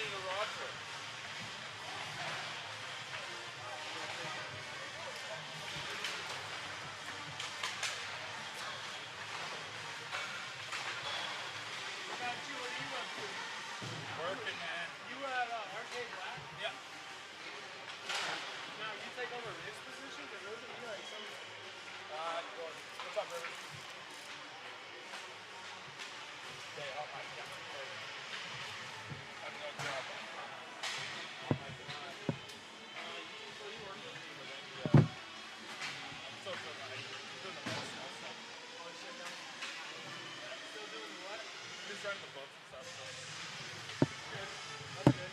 money to Roger. Working, man. You at Arcade Black? Yeah. Now you take over this position, because those are like some. What's up, Rivers? Okay, oh my God. I'm gonna drop it. Oh my God. So you work with me, but then Yeah. I'm still doing the most small stuff. oh shit, no. Still doing what? Just running the books and stuff, so. Good. That's good.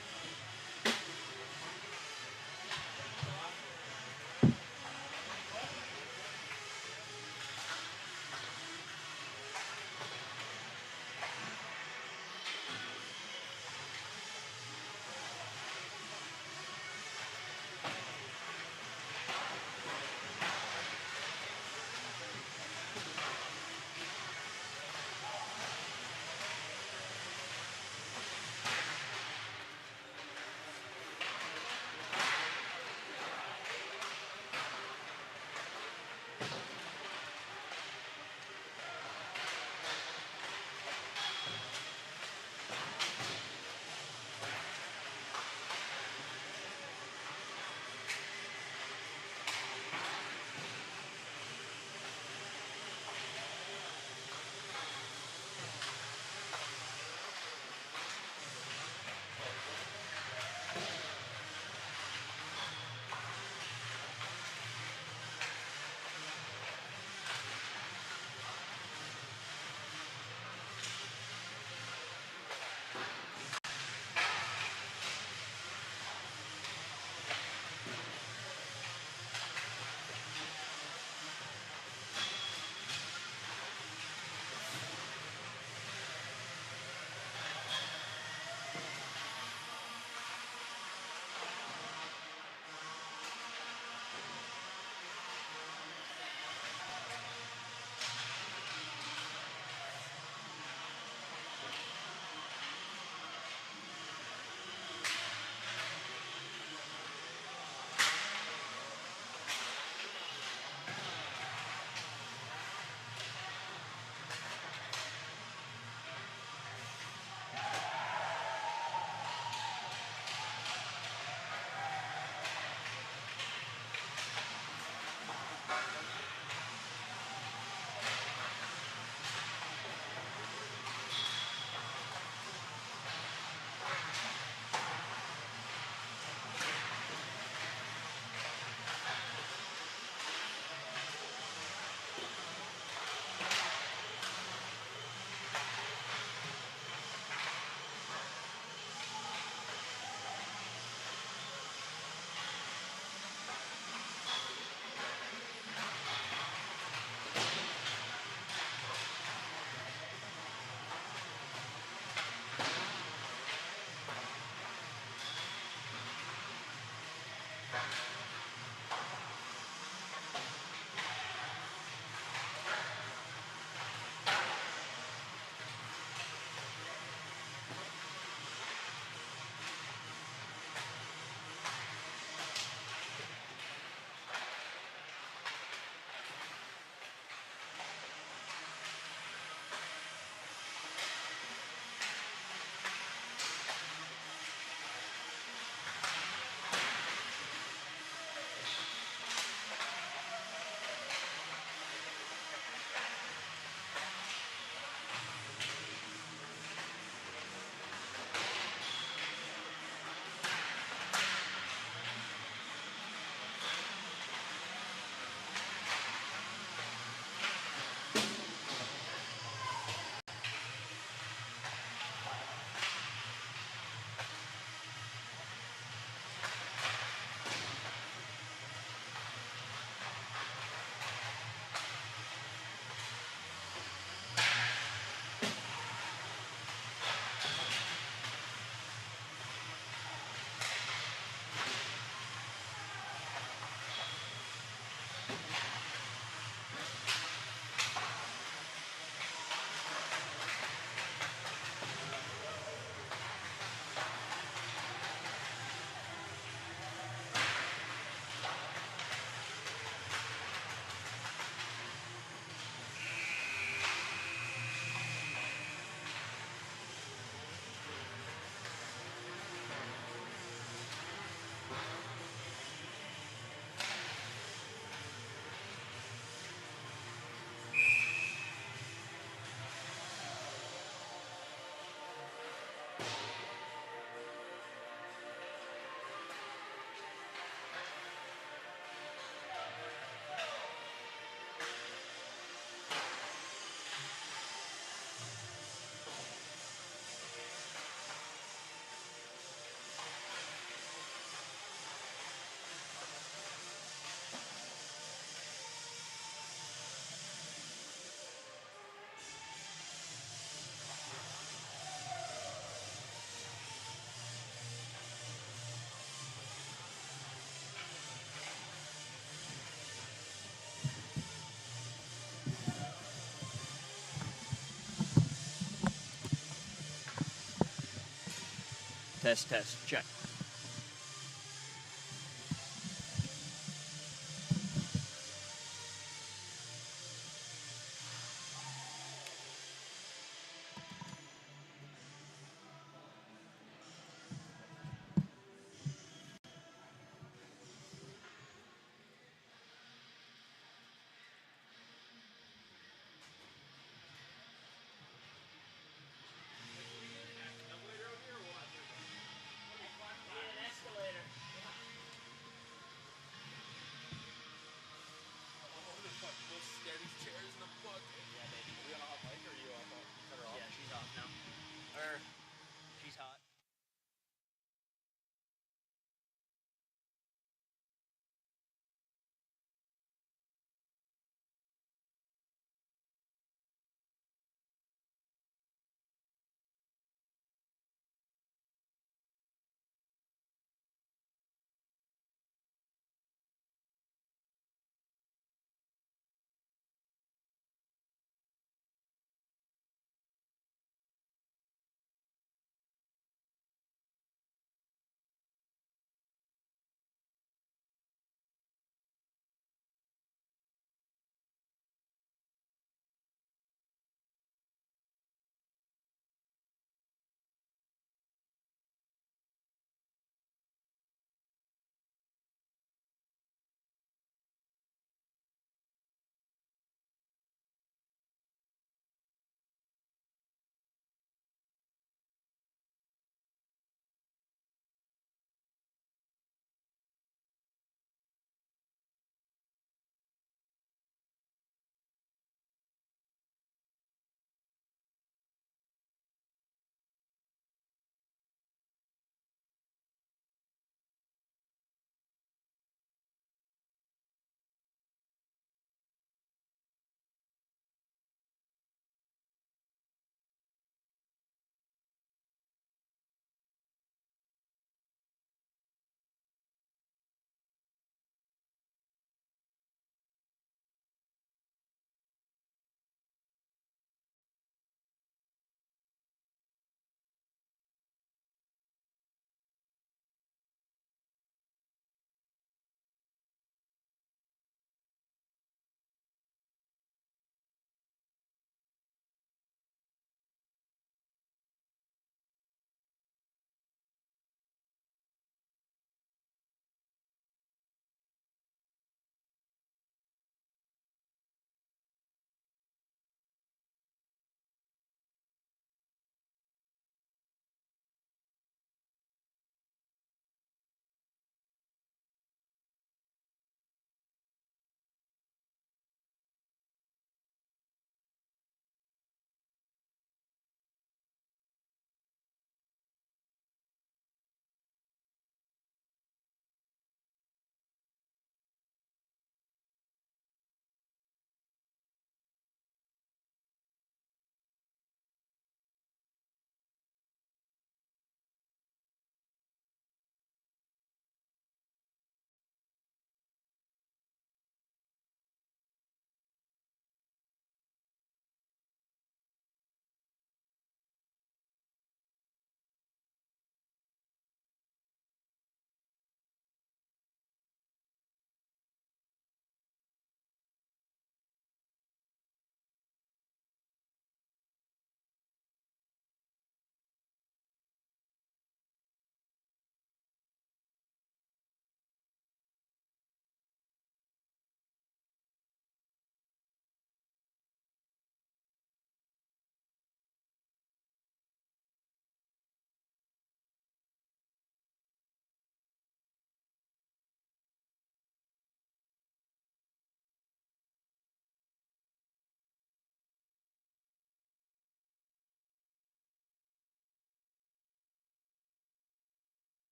Test, check.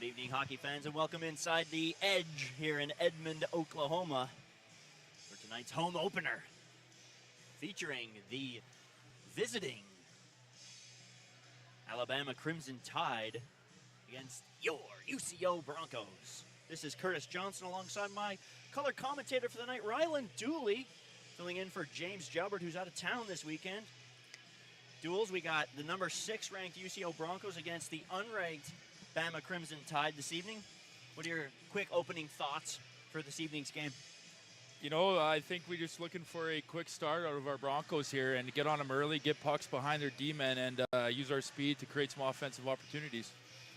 Good evening, hockey fans, and welcome inside the Edge here in Edmond, Oklahoma for tonight's home opener featuring the visiting Alabama Crimson Tide against your UCO Broncos. This is Curtis Johnson alongside my color commentator for the night, Rylan Dooley, filling in for James Jalbert, who's out of town this weekend. Duels, we got the number 6 ranked UCO Broncos against the unranked Bama Crimson Tide this evening. What are your quick opening thoughts for this evening's game? You know, I think we're just looking for a quick start out of our Broncos here and get on them early, get pucks behind their D-men, and use our speed to create some offensive opportunities.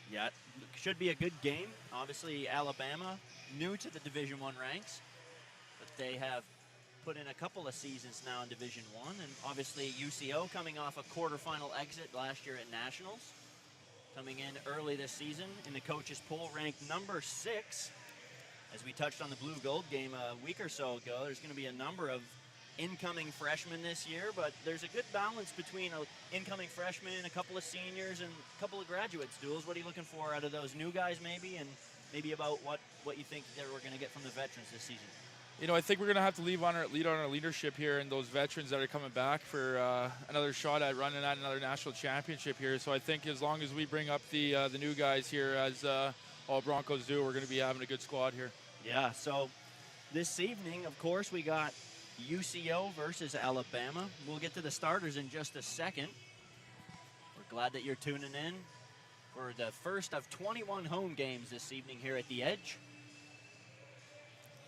Yeah, should be a good game. Obviously, Alabama, new to the Division I ranks, but they have put in a couple of seasons now in Division I, and obviously UCO coming off a quarterfinal exit last year at Nationals, coming in early this season in the coaches poll, ranked number 6. As we touched on the blue-gold game a week or so ago, there's going to be a number of incoming freshmen this year, but there's a good balance between incoming freshmen, a couple of seniors, and a couple of graduates. Duels, what are you looking for out of those new guys maybe, and maybe about what you think that we're going to get from the veterans this season? You know, I think we're going to have to lead on our leadership here and those veterans that are coming back for another shot at running at another national championship here. So I think as long as we bring up the new guys here, as all Broncos do, we're going to be having a good squad here. Yeah, so this evening, of course, we got UCO versus Alabama. We'll get to the starters in just a second. We're glad that you're tuning in for the first of 21 home games this evening here at the Edge.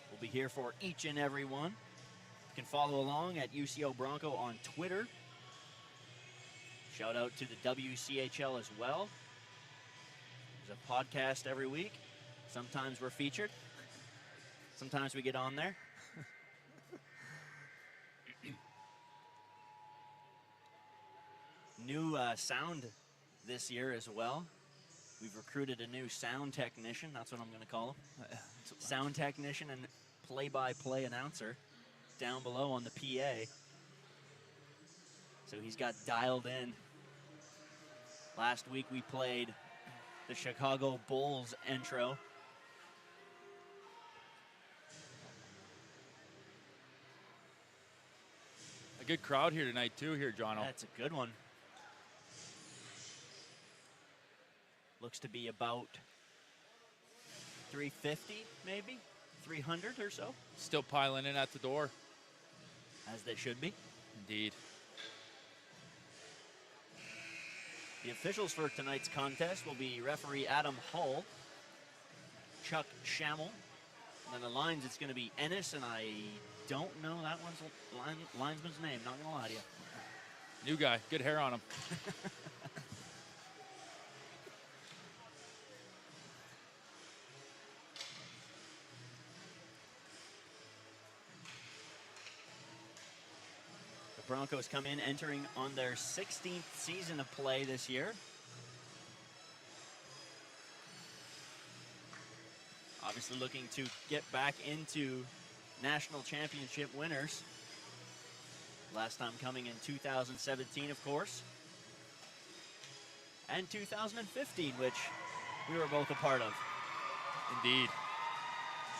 We'll be here for each and every one. You can follow along at UCO Bronco on Twitter. Shout out to the WCHL as well. There's a podcast every week. Sometimes we're featured. Sometimes we get on there. New sound this year as well. We've recruited a new sound technician. That's what I'm going to call him. Sound technician and play-by-play announcer down below on the PA. So he's got dialed in. Last week we played the Chicago Bulls intro. A good crowd here tonight too, Jono. That's a good one. Looks to be about 350, maybe 300 or so. Still piling in at the door. As they should be. Indeed. The officials for tonight's contest will be referee Adam Hull, Chuck Schammel, and then the lines, it's going to be Ennis, and I don't know that one's linesman's name, not going to lie to you. New guy, good hair on him. Broncos come in entering on their 16th season of play this year. Obviously looking to get back into national championship winners. Last time coming in 2017, of course. And 2015, which we were both a part of. Indeed.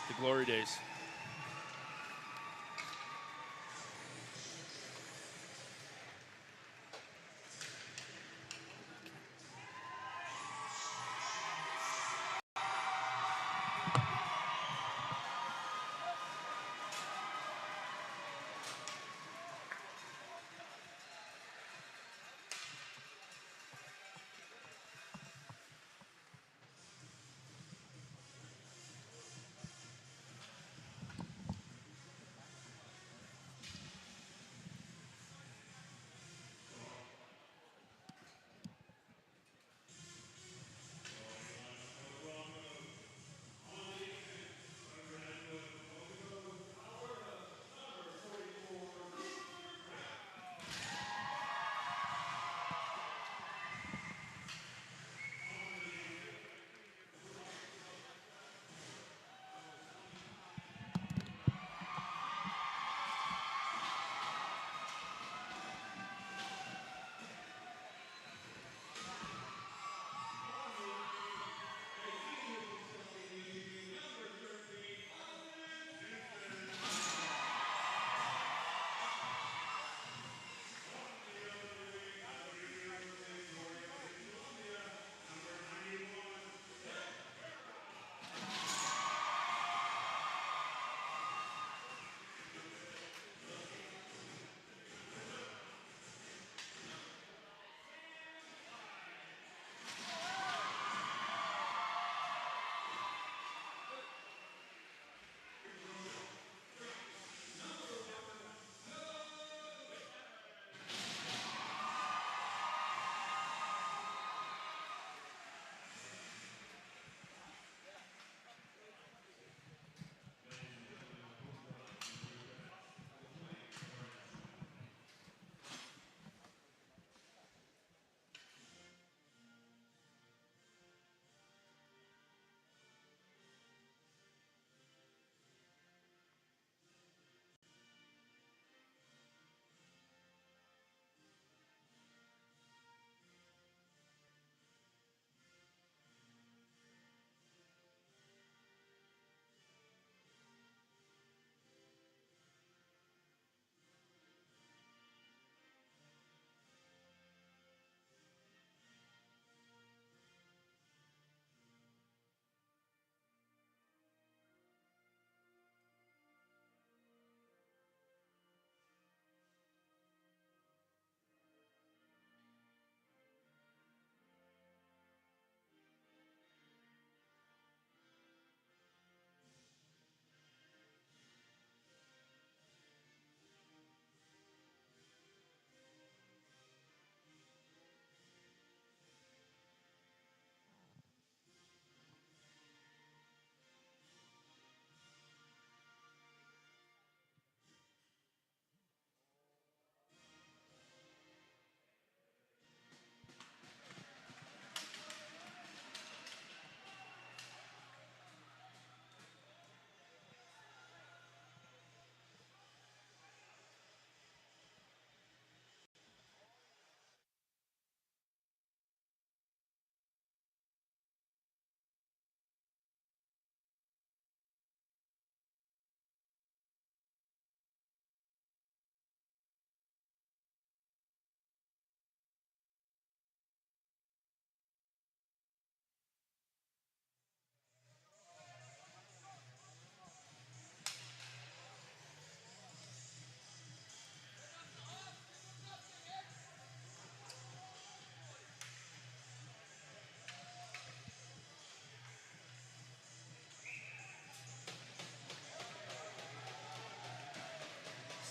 The glory days.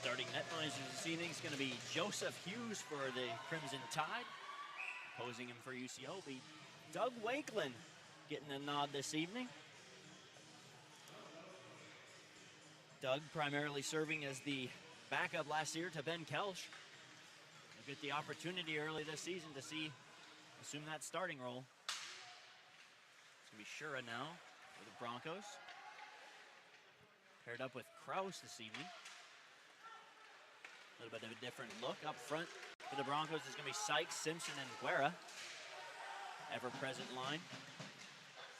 Starting netmiser this evening is going to be Joseph Hughes for the Crimson Tide. Opposing him for UCO will be Doug Wakeland getting a nod this evening. Doug primarily serving as the backup last year to Ben Kelch. He'll get the opportunity early this season to assume that starting role. It's going to be Shura now for the Broncos. Paired up with Kraus this evening. A little bit of a different look up front for the Broncos is going to be Sykes, Simpson, and Guerra. Ever-present line.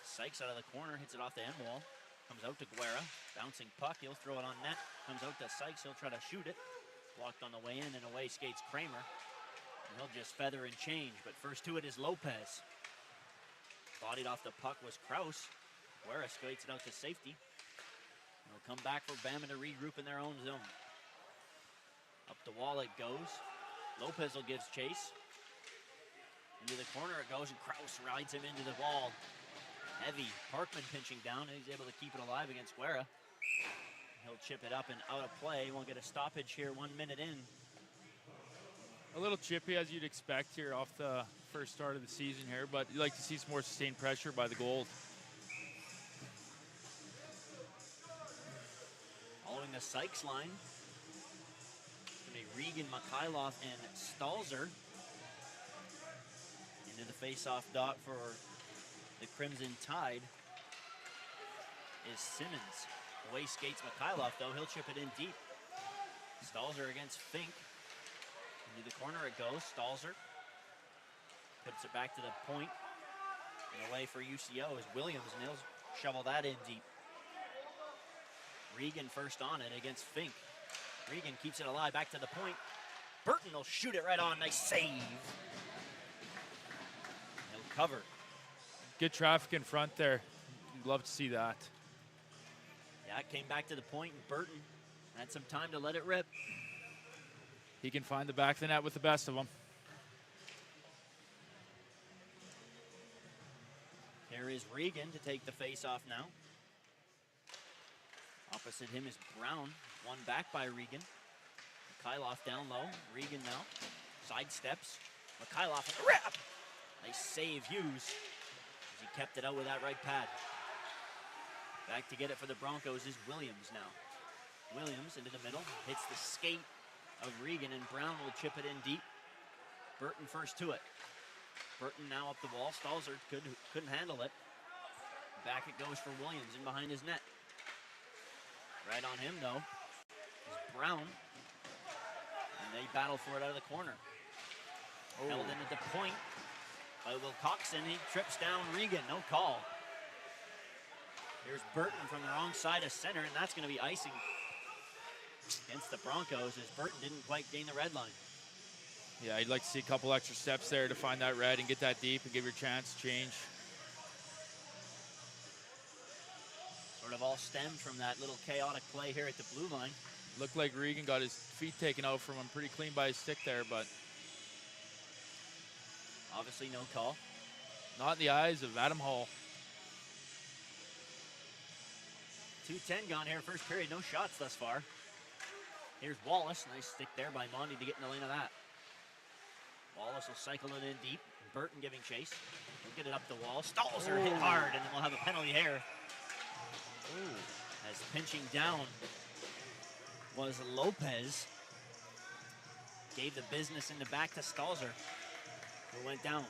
Sykes out of the corner, hits it off the end wall. Comes out to Guerra, bouncing puck, he'll throw it on net. Comes out to Sykes, he'll try to shoot it. Blocked on the way in, and away skates Kramer. And he'll just feather and change, but first to it is Lopez. Bodied off the puck was Kraus. Guerra skates it out to safety. They'll come back for Bama to regroup in their own zone. Up the wall it goes. Lopez will give chase. Into the corner it goes, and Kraus rides him into the wall. Heavy. Parkman pinching down, and he's able to keep it alive against Guerra. He'll chip it up and out of play. Won't get a stoppage here 1 minute in. A little chippy, as you'd expect here off the first start of the season here, but you'd like to see some more sustained pressure by the Gold. Following the Sykes line, it's going to be Regan, Mikhailov, and Stalzer. Into the face-off dot for the Crimson Tide is Simmons. Away skates Mikhailov, though. He'll chip it in deep. Stalzer against Fink. Into the corner it goes. Stalzer puts it back to the point. And away for UCO is Williams, and he'll shovel that in deep. Regan first on it against Fink. Regan keeps it alive, back to the point. Burton will shoot it right on. Nice save. He'll cover. Good traffic in front there. You'd love to see that. Yeah, it came back to the point, and Burton had some time to let it rip. He can find the back of the net with the best of them. There is Regan to take the face-off now. Opposite him is Brown. One back by Regan. Mikhailov down low. Regan now. Side steps. Mikhailov with the rip. Nice save, Hughes. As he kept it out with that right pad. Back to get it for the Broncos is Williams now. Williams into the middle. Hits the skate of Regan, and Brown will chip it in deep. Burton first to it. Burton now up the wall. Stalzer couldn't handle it. Back it goes for Williams in behind his net. Right on him, though, is Brown. And they battle for it out of the corner. Held in at the point by Wilcoxon. He trips down Regan. No call. Here's Burton from the wrong side of center, and that's going to be icing against the Broncos as Burton didn't quite gain the red line. Yeah, you'd like to see a couple extra steps there to find that red and get that deep and give your chance to change. Sort of all stemmed from that little chaotic play here at the blue line. Looked like Regan got his feet taken out from him pretty clean by his stick there, but obviously no call. not in the eyes of Adam Hall. 2:10 gone here, first period, no shots thus far. Here's Wallace, nice stick there by Monty to get in the lane of that. Wallace will cycle it in deep. Burton giving chase. He'll get it up the wall. Stalzer hit hard, and then we'll have a penalty here. As pinching down was Lopez. Gave the business in the back to Stalzer, who went down.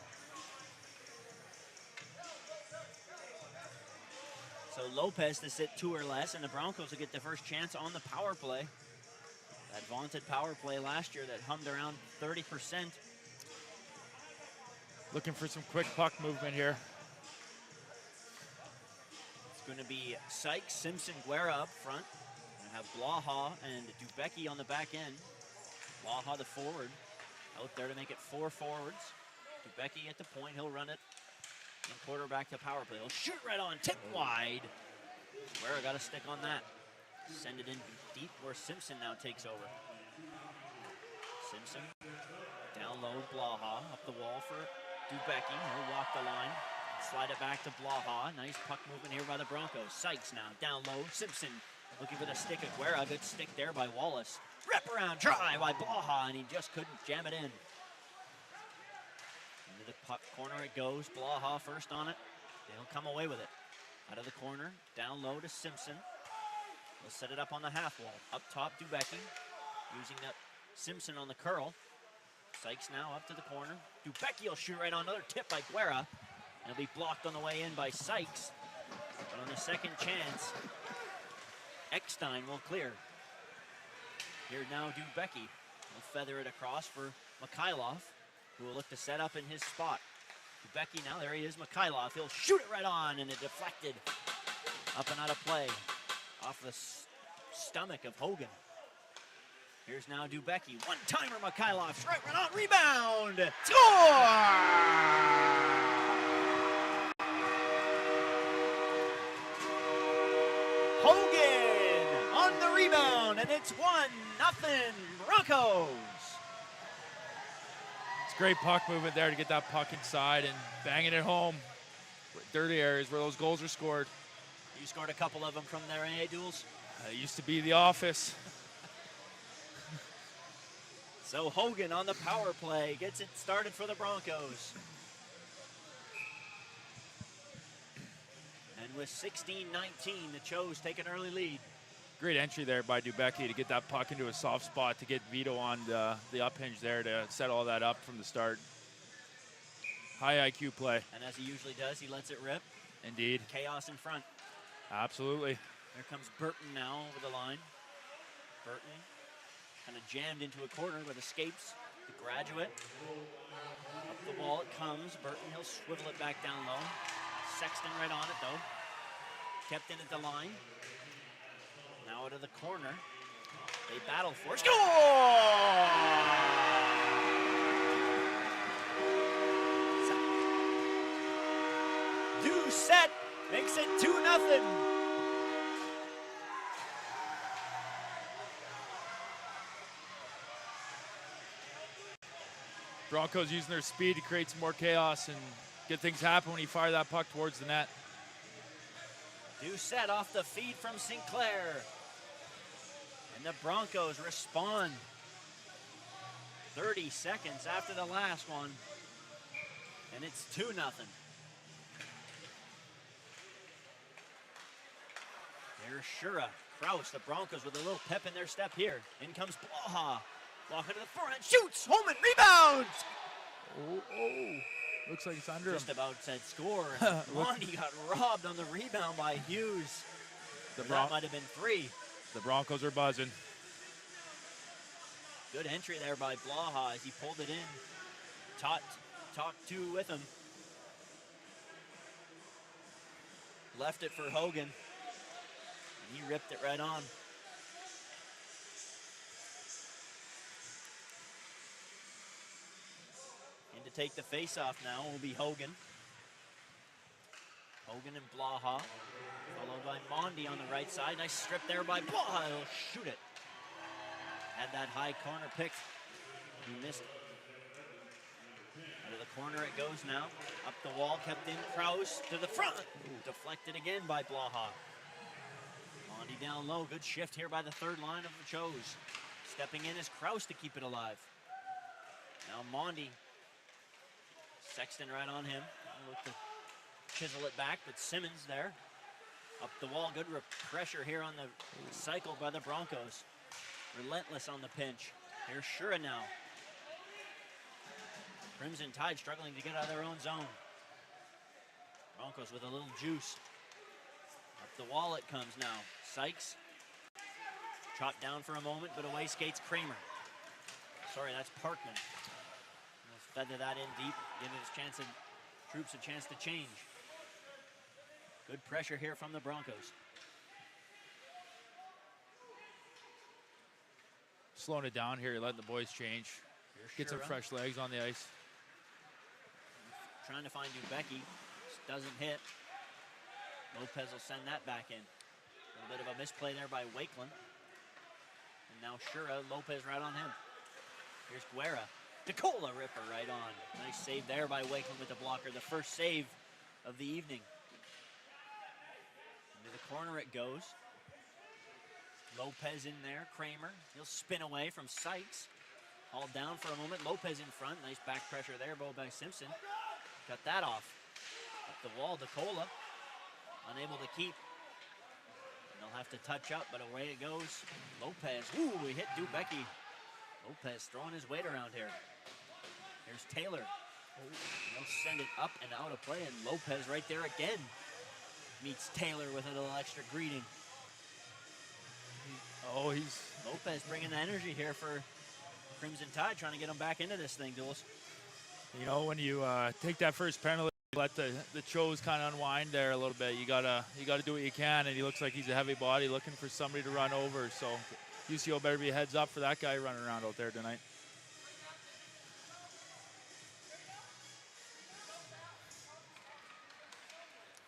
So Lopez to sit 2 or less, and the Broncos will get the first chance on the power play. That vaunted power play last year that hummed around 30%. Looking for some quick puck movement here. It's going to be Sykes, Simpson, Guerra up front. We're going to have Blaha and Dubecki on the back end. Blaha the forward out there to make it 4 forwards. Dubecki at the point, he'll run it. And quarterback to power play. He'll shoot right on, tip wide. Guerra got a stick on that. Send it in deep where Simpson now takes over. Simpson down low, Blaha up the wall for Dubecki. He'll walk the line, slide it back to Blaha. Nice puck movement here by the Broncos. Sykes now down low. Simpson Looking for the stick of Guerra. Good stick there by Wallace. Wrap around try by Blaha, and he just couldn't jam it in. Into the puck corner it goes. Blaha first on it. They'll come away with it. Out of the corner, down low to Simpson. They'll set it up on the half wall. Up top, Dubecki. Using that Simpson on the curl. Sykes now up to the corner. Dubecki will shoot right on. Another tip by Guerra. And it'll be blocked on the way in by Sykes. But on the second chance, Eckstein will clear. Here now Dubecki will feather it across for Mikhailov, who will look to set up in his spot. Dubecki now, there he is, Mikhailov. He'll shoot it right on, and it deflected up and out of play off the stomach of Hogan. Here's now Dubecki. One-timer Mikhailov. Right on. Rebound. Score! Hogan on the rebound, and it's 1-0 Broncos. It's great puck movement there to get that puck inside and banging it home. Dirty areas where those goals are scored. You scored a couple of them from there, eh, Duels? It used to be the office. So Hogan on the power play gets it started for the Broncos. And with 16-19, the Chos take an early lead. Great entry there by Dubecki to get that puck into a soft spot to get Vito on the uphinge there to set all that up from the start. High IQ play. And as he usually does, he lets it rip. Indeed. Chaos in front. Absolutely. There comes Burton now over the line. Burton kind of jammed into a corner but escapes the graduate. Up the wall it comes. Burton, he'll swivel it back down low. Sexton right on it though. Kept in at the line. Now out of the corner. They battle for it. Score! Doucette makes it 2-0. Broncos using their speed to create some more chaos and get things happen when you fire that puck towards the net. Doucette off the feed from Sinclair. And the Broncos respond 30 seconds after the last one. And it's 2-0. Here's Shura. Kraus, the Broncos with a little pep in their step here. In comes Blaha. Walking to the forehand, shoots, Holman rebounds! Oh. Looks like it's under him. Just about said score. Monty got robbed on the rebound by Hughes. That might have been 3. The Broncos are buzzing. Good entry there by Blaha as he pulled it in. Talked to with him. Left it for Hogan. And he ripped it right on. In to take the face-off now will be Hogan. Hogan and Blaha. Followed by Mondi on the right side. Nice strip there by Blaha. He'll shoot it. Had that high corner pick. He missed it. Out of the corner it goes now. Up the wall, kept in. Kraus to the front. Ooh, deflected again by Blaha. Mondi down low. Good shift here by the third line of the Chos. Stepping in is Kraus to keep it alive. Now Mondi. Sexton right on him. Look to chisel it back, but Simmons there. Up the wall, good pressure here on the cycle by the Broncos. Relentless on the pinch. Here's Shura now. Crimson Tide struggling to get out of their own zone. Broncos with a little juice. Up the wall it comes now. Sykes. Chopped down for a moment, but away skates Kramer. Sorry, that's Parkman. Feather that in deep, giving his troops a chance to change. Good pressure here from the Broncos. Slowing it down here, letting the boys change. Get some fresh legs on the ice. Trying to find Dubecki. Doesn't hit. Lopez will send that back in. A little bit of a misplay there by Wakeland. And now Shura, Lopez right on him. Here's Guerra. DeCola ripper right on. Nice save there by Wakeland with the blocker. The first save of the evening. Into the corner it goes. Lopez in there, Kramer. He'll spin away from Sykes. All down for a moment. Lopez in front. Nice back pressure there, by Simpson. Got that off. Up the wall, DeCola. Unable to keep. And they'll have to touch up, but away it goes. Lopez. Ooh, he hit Dubecki. Lopez throwing his weight around here. Here's Taylor. He'll send it up and out of play, and Lopez right there again meets Taylor with a little extra greeting. Oh, he's... Lopez bringing the energy here for Crimson Tide, trying to get him back into this thing, Duels. You know, when you take that first penalty, let the Chos kind of unwind there a little bit. You gotta do what you can, and he looks like he's a heavy body looking for somebody to run over. So UCO better be heads up for that guy running around out there tonight.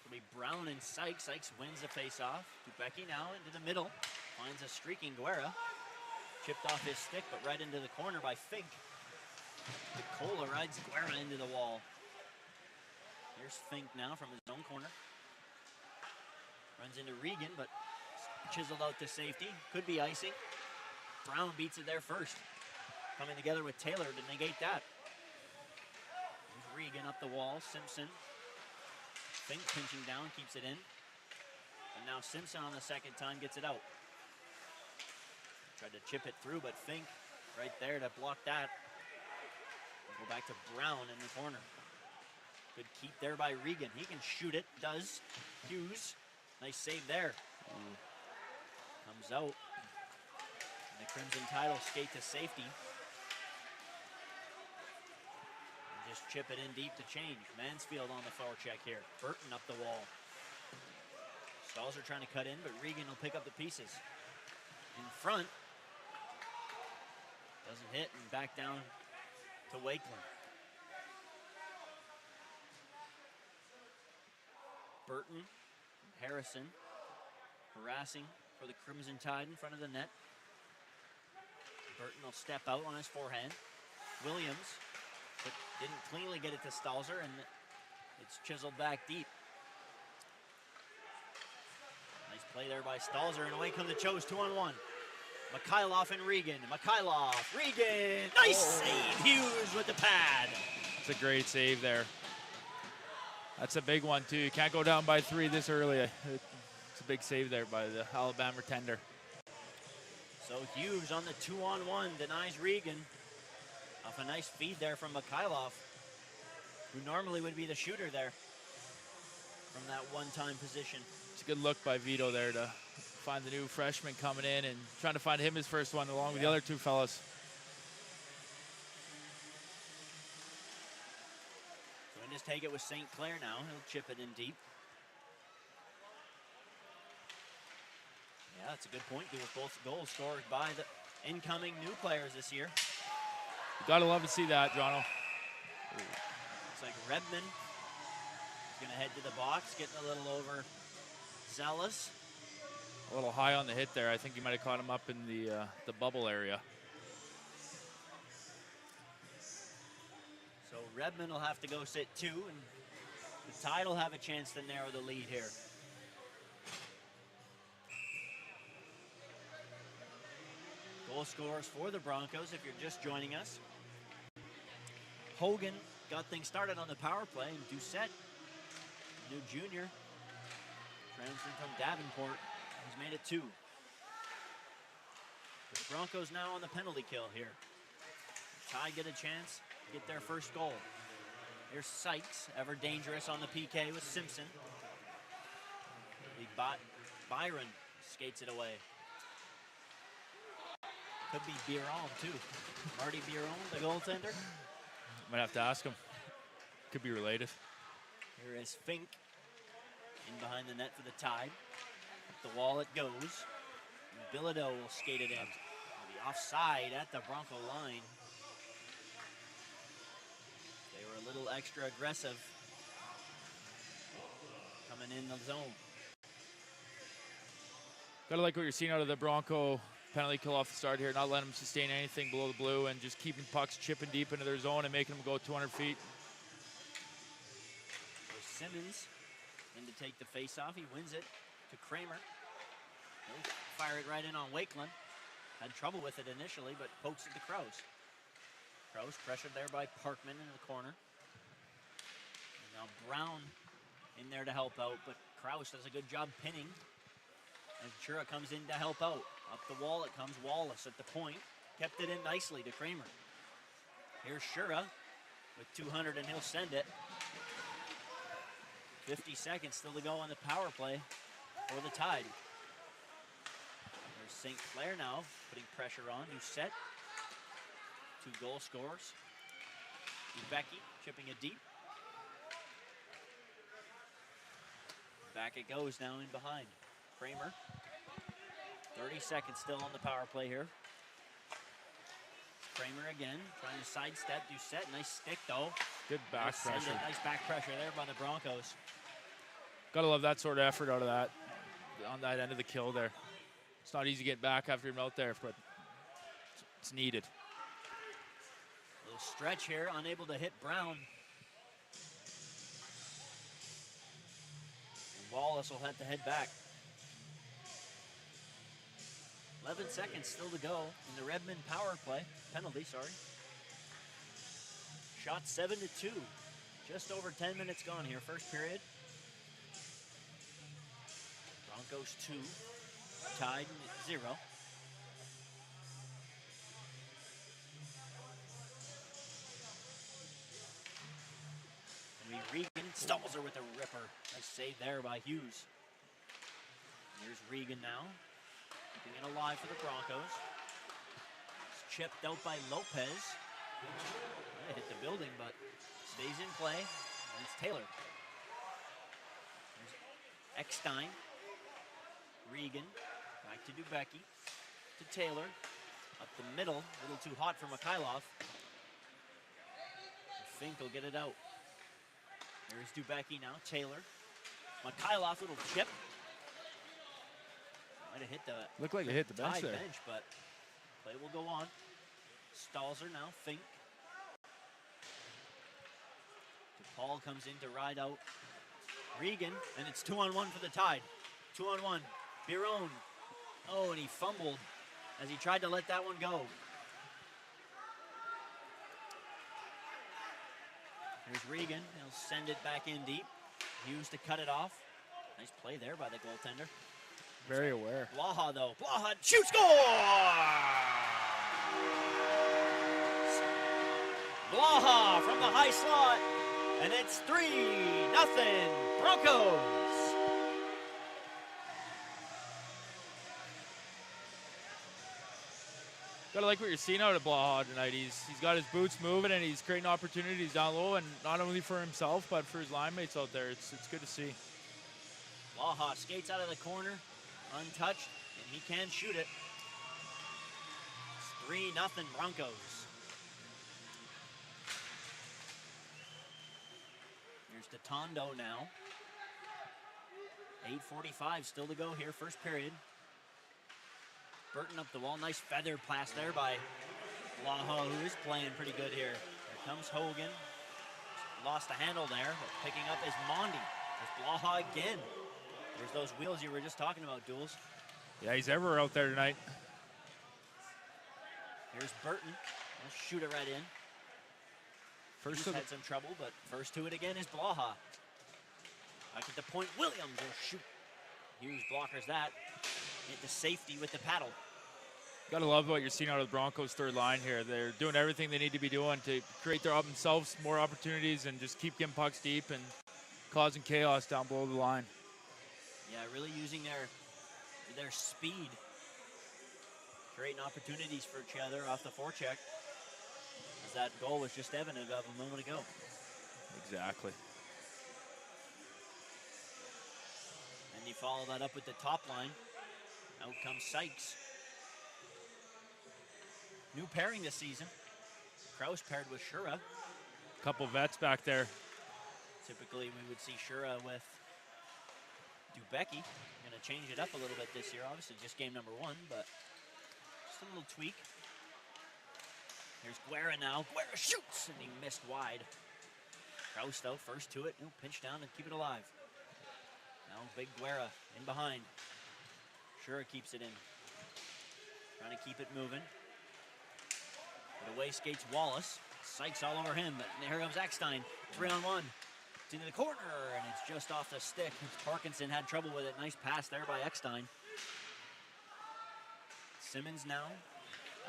It'll be Brown and Sykes. Sykes wins the face-off. Dubecki now into the middle. Finds a streaking Guerra. Chipped off his stick, but right into the corner by Fink. DeCola rides Guerra into the wall. Here's Fink now from his own corner. Runs into Regan, but chiseled out to safety. Could be icing. Brown beats it there first. Coming together with Taylor to negate that. Here's Regan up the wall. Simpson. Fink pinching down, keeps it in. And now Simpson on the second time gets it out. Tried to chip it through, but Fink right there to block that. Go back to Brown in the corner. Good keep there by Regan. He can shoot it, does. Hughes, nice save there. Comes out. And the Crimson Tide will skate to safety. And just chip it in deep to change. Mansfield on the forecheck here. Burton up the wall. Stalzer trying to cut in, but Regan will pick up the pieces. In front. Doesn't hit, and back down to Wakeland. Burton, Harrison, harassing for the Crimson Tide in front of the net. Burton will step out on his forehand. Williams, but didn't cleanly get it to Stalzer, and it's chiseled back deep. Nice play there by Stalzer, and away come the Chos, 2-on-1. Mikhailov and Regan. Mikhailov, Regan, nice save. Hughes with the pad. It's a great save there. That's a big one too. You can't go down by 3 this early. It's a big save there by the Alabama tender. So Hughes on the 2-on-1 denies Regan. Off a nice feed there from Mikhailov, who normally would be the shooter there from that one-time position. It's a good look by Vito there to find the new freshman coming in and trying to find him his first one along with the other 2 fellas. So we just take it with St. Clair now. He'll chip it in deep. Yeah, that's a good point. With both goals scored by the incoming new players this year. You gotta love to see that, Jono. Looks like Redmond is gonna head to the box, getting a little overzealous. A little high on the hit there. I think you might have caught him up in the bubble area. So Redmond will have to go sit 2, and the Tide will have a chance to narrow the lead here. Goal scorers for the Broncos, if you're just joining us. Hogan got things started on the power play, and Doucette, new junior, transferred from Davenport. He's made it 2. The Broncos now on the penalty kill here. The Tide get a chance to get their first goal. Here's Sykes, ever dangerous on the PK with Simpson. Byron skates it away. Could be Biron too. Marty Biron, the goaltender. Might have to ask him. Could be related. Here is Fink in behind the net for the Tide. Up the wall it goes. And Bilodeau will skate it in. It'll be offside at the Bronco line. They were a little extra aggressive coming in the zone. Gotta like what you're seeing out of the Bronco penalty kill off the start here. Not letting them sustain anything below the blue and just keeping pucks chipping deep into their zone and making them go 200 feet. So Simmons in to take the face-off. He wins it to Kramer. He'll fire it right in on Wakeland. Had trouble with it initially, but pokes it to Kraus. Kraus pressured there by Parkman in the corner. And now Brown in there to help out, but Kraus does a good job pinning. And Shura comes in to help out. Up the wall it comes. Wallace at the point. Kept it in nicely to Kramer. Here's Shura with 200, and he'll send it. 50 seconds still to go on the power play for the Tide. There's St. Clair now putting pressure on. New set. 2 goal scorers. Becky chipping it deep. Back it goes now in behind. Kramer. 30 seconds still on the power play here. Kramer again, trying to sidestep, Doucette. Nice stick though. Good back pressure. Nice back pressure there by the Broncos. Gotta love that sort of effort out of that, on that end of the kill there. It's not easy to get back after you're out there, but it's needed. Little stretch here, unable to hit Brown. And Wallace will have to head back. 11 seconds still to go in the Redmond power play. Penalty, sorry. Shot 7-2. Just over 10 minutes gone here. First period. Broncos 2. Tide 0. And Regan stalls her with a ripper. Nice save there by Hughes. Here's Regan now. Keeping it alive for the Broncos. It's chipped out by Lopez. It hit the building, but stays in play. And it's Taylor. There's Eckstein. Regan. Back to Dubecki. To Taylor. Up the middle. A little too hot for Mikhailov. Fink will get it out. There's Dubecki now. Taylor. Mikhailov, little chip. Might have hit the Looked like it hit the bench there. bench, but play will go on. Stalzer now, Fink. DePaul comes in to ride out Regan, and it's 2-on-1 for the Tide. 2-on-1. Biron. Oh, and he fumbled as he tried to let that one go. Here's Regan. He'll send it back in deep. Hughes to cut it off. Nice play there by the goaltender. Very aware. Blaha, though. Blaha, shoot, score! Blaha from the high slot, and it's 3-0 Broncos. Gotta like what you're seeing out of Blaha tonight. He's got his boots moving, and he's creating opportunities down low, and not only for himself, but for his line mates out there. It's good to see. Blaha skates out of the corner, untouched, and he can shoot it. It's 3-0 Broncos. Here's Totondo now. 8:45 still to go here, first period. Burton up the wall, nice feather pass there by Blaha, who is playing pretty good here. Here comes Hogan. Lost the handle there, but picking up is Mondi. There's Blaha again. There's those wheels you were just talking about, Duels. Yeah, he's everywhere out there tonight. Here's Burton. He'll shoot it right in. First had some trouble, but first to it again is Blaha. Back at the point, Williams will shoot. Hughes blockers that. Hit the safety with the paddle. Gotta love what you're seeing out of the Broncos' third line here. They're doing everything they need to be doing to create themselves more opportunities and just keep getting pucks deep and causing chaos down below the line. Yeah, really using their speed, creating opportunities for each other off the forecheck, as that goal was just evident of a moment ago. Exactly. And you follow that up with the top line. Out comes Sykes. New pairing this season. Kraus paired with Shura. Couple vets back there. Typically we would see Shura with Dubecki. Going to change it up a little bit this year. Obviously just game number 1, but just a little tweak. Here's Guerra now. Guerra shoots, and he missed wide. Kraus, though, first to it. He'll pinch down and keep it alive. Now big Guerra in behind. Sure keeps it in. Trying to keep it moving. But away skates Wallace. Sykes all over him. And here comes Eckstein. 3-on-1. It's into the corner, and it's just off the stick. Parkinson had trouble with it. Nice pass there by Eckstein. Simmons now.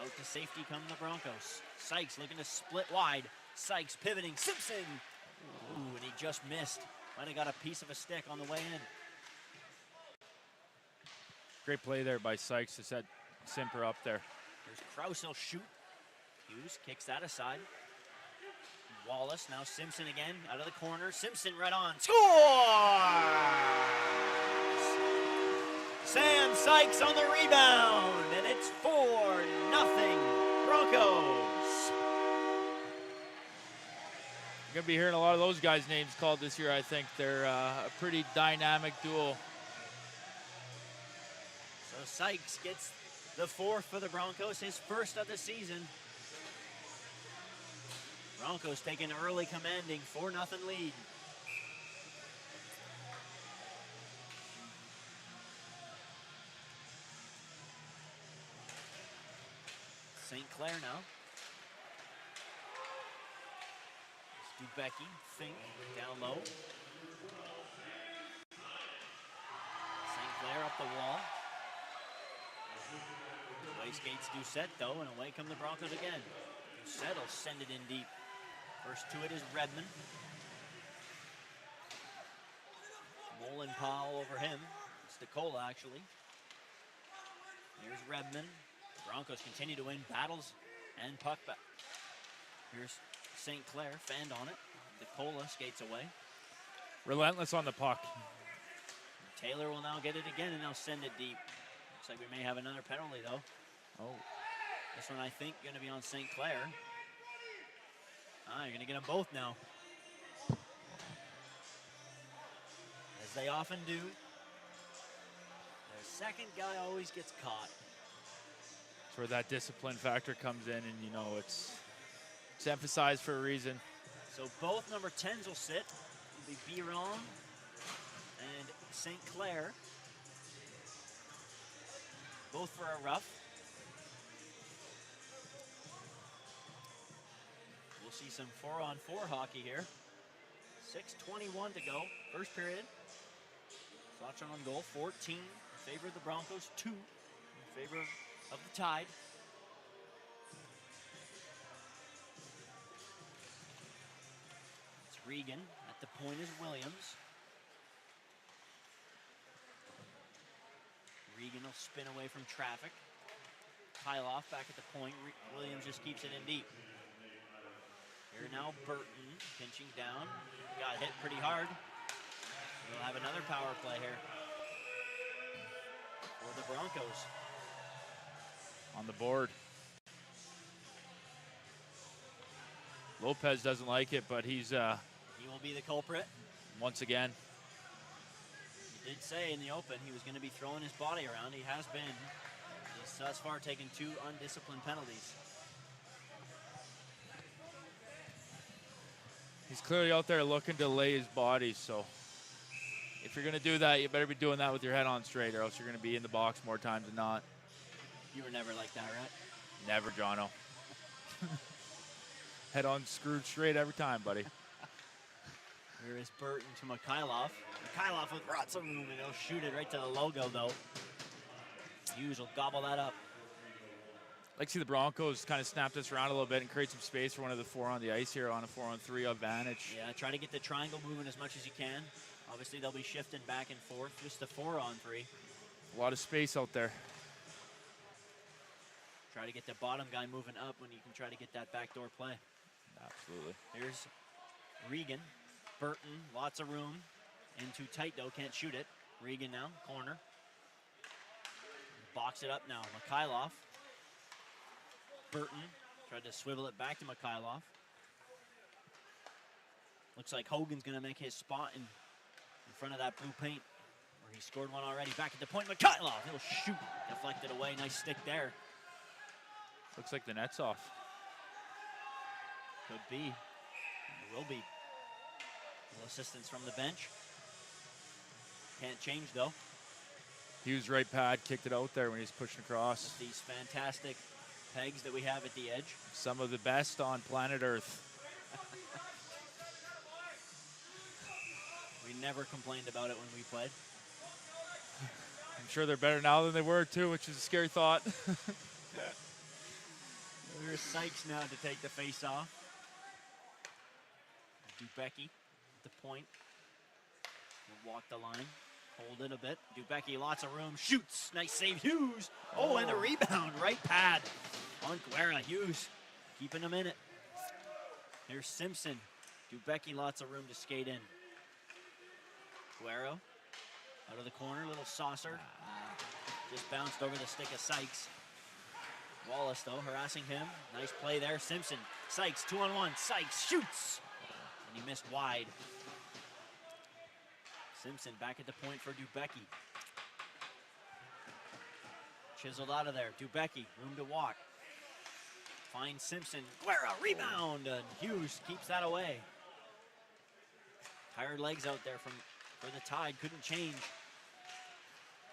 Out to safety come the Broncos. Sykes looking to split wide. Sykes pivoting. Simpson! Ooh, and he just missed. Might have got a piece of a stick on the way in. Great play there by Sykes to set Simper up there. There's Krause, he'll shoot. Hughes kicks that aside. Wallace, now Simpson again, out of the corner. Simpson right on. Scores! Sam Sykes on the rebound, and it's 4-0 Broncos. You're going to be hearing a lot of those guys' names called this year, I think. They're a pretty dynamic duo. So Sykes gets the 4th for the Broncos, his first of the season. Broncos take an early commanding 4-0 lead. St. Clair now. Stubecki, Fink, down low. St. Clair up the wall. Away skates Doucette though, and away come the Broncos again. Doucette will send it in deep. First to it is Redmond. Molenpaw over him. It's DeCola actually. Here's Redmond. Broncos continue to win battles and puck back. Here's St. Clair, fanned on it. DeCola skates away. Relentless on the puck. Taylor will now get it again and they'll send it deep. Looks like we may have another penalty though. Oh. This one I think going to be on St. Clair. You're going to get them both now. As they often do. Their second guy always gets caught. That's where that discipline factor comes in, and you know it's emphasized for a reason. So both number 10s will sit. It'll be Biron and St. Clair. Both for a rough. We'll see some 4-on-4 hockey here. 6:21 to go. First period. Sawchon on goal. 14 in favor of the Broncos. 2 in favor of the Tide. It's Regan. At the point is Williams. Regan will spin away from traffic. Kyloff back at the point. Williams just keeps it in deep. Here now Burton pinching down. Got hit pretty hard. We'll have another power play here for the Broncos. On the board. Lopez doesn't like it, but he's he will be the culprit. once again. He did say in the open he was going to be throwing his body around. He has been. He's thus far taken 2 undisciplined penalties. He's clearly out there looking to lay his body, so if you're going to do that, you better be doing that with your head on straight, or else you're going to be in the box more times than not. You were never like that, right? Never, Jono. Head on screwed straight every time, buddy. Here is Burton to Mikhailov. Mikhailov with lots of room, and he'll shoot it right to the logo, though. Hughes will gobble that up. I'd like to see the Broncos kind of snap this around a little bit and create some space for one of the 4 on the ice here on a 4-on-3 advantage. Yeah, try to get the triangle moving as much as you can. Obviously, they'll be shifting back and forth. Just a 4-on-3. A lot of space out there. Try to get the bottom guy moving up when you can try to get that backdoor play. Absolutely. Here's Regan. Burton, lots of room. In too tight, though, can't shoot it. Regan now, corner. Box it up now. Mikhailov. Burton tried to swivel it back to Mikhailov. Looks like Hogan's going to make his spot in front of that blue paint where he scored one already. Back at the point, Mikhailov. He'll shoot. Deflected away. Nice stick there. Looks like the net's off. Could be. It will be. A little assistance from the bench. Can't change, though. Hughes right pad, kicked it out there when he's pushing across. With these fantastic pegs that we have at the edge. Some of the best on planet Earth. We never complained about it when we played. I'm sure they're better now than they were too, which is a scary thought. There's Sykes now to take the face off. Dubecki at the point. Will walk the line. Hold it a bit. Dubecki, lots of room. Shoots. Nice save, Hughes. Oh, and the rebound. Right pad on Guerra. Hughes keeping him in it. Here's Simpson. Dubecki, lots of room to skate in. Guerra out of the corner. Little saucer. Just bounced over the stick of Sykes. Wallace, though, harassing him. Nice play there. Simpson. Sykes, 2-on-1. Sykes shoots. And he missed wide. Simpson back at the point for Dubecki. Chiseled out of there. Dubecki, room to walk. Finds Simpson. Guerra, rebound. And Hughes keeps that away. Tired legs out there for the Tide. Couldn't change.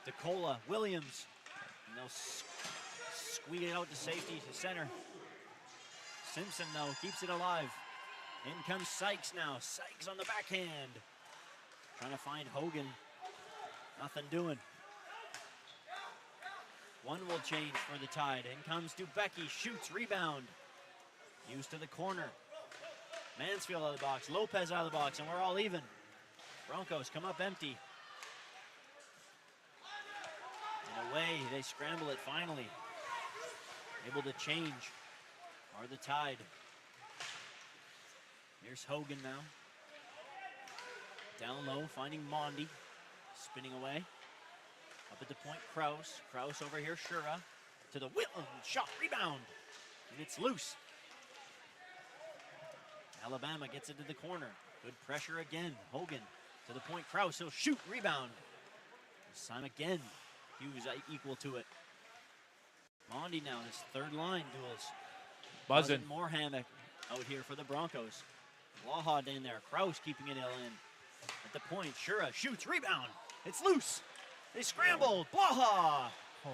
DeCola, Williams. And they'll squeak it out to safety to center. Simpson, though, keeps it alive. In comes Sykes now. Sykes on the backhand. Trying to find Hogan. Nothing doing. One will change for the Tide. In comes Dubecki. Shoots. Rebound. Hughes to the corner. Mansfield out of the box. Lopez out of the box. And we're all even. Broncos come up empty. And away. They scramble it finally. Able to change are the Tide. Here's Hogan now. Down low, finding Mondi. Spinning away. Up at the point, Kraus. Kraus over here, Shura. To the Whitlam. Shot, rebound. And it's loose. Alabama gets it to the corner. Good pressure again. Hogan to the point, Kraus. He'll shoot, rebound. This time again, Hughes equal to it. Mondi now, his third line duels. Buzzing. Moorhammock out here for the Broncos. Blaha in there. Kraus keeping it in. At the point, Shura shoots, rebound. It's loose. They scramble. Blaha. Oh.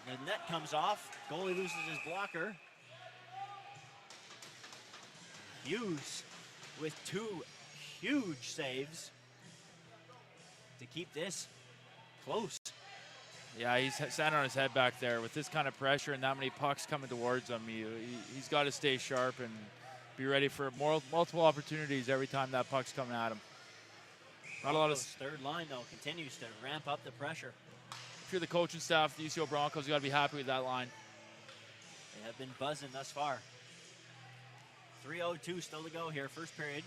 The net comes off. Goalie loses his blocker. Hughes with two huge saves to keep this close. Yeah, he's standing on his head back there with this kind of pressure and that many pucks coming towards him. He's got to stay sharp and be ready for multiple opportunities every time that puck's coming at him. Not a lot of third line, though, continues to ramp up the pressure. If you're the coaching staff, the UCO Broncos, you got to be happy with that line. They have been buzzing thus far. 3:02 still to go here, first period.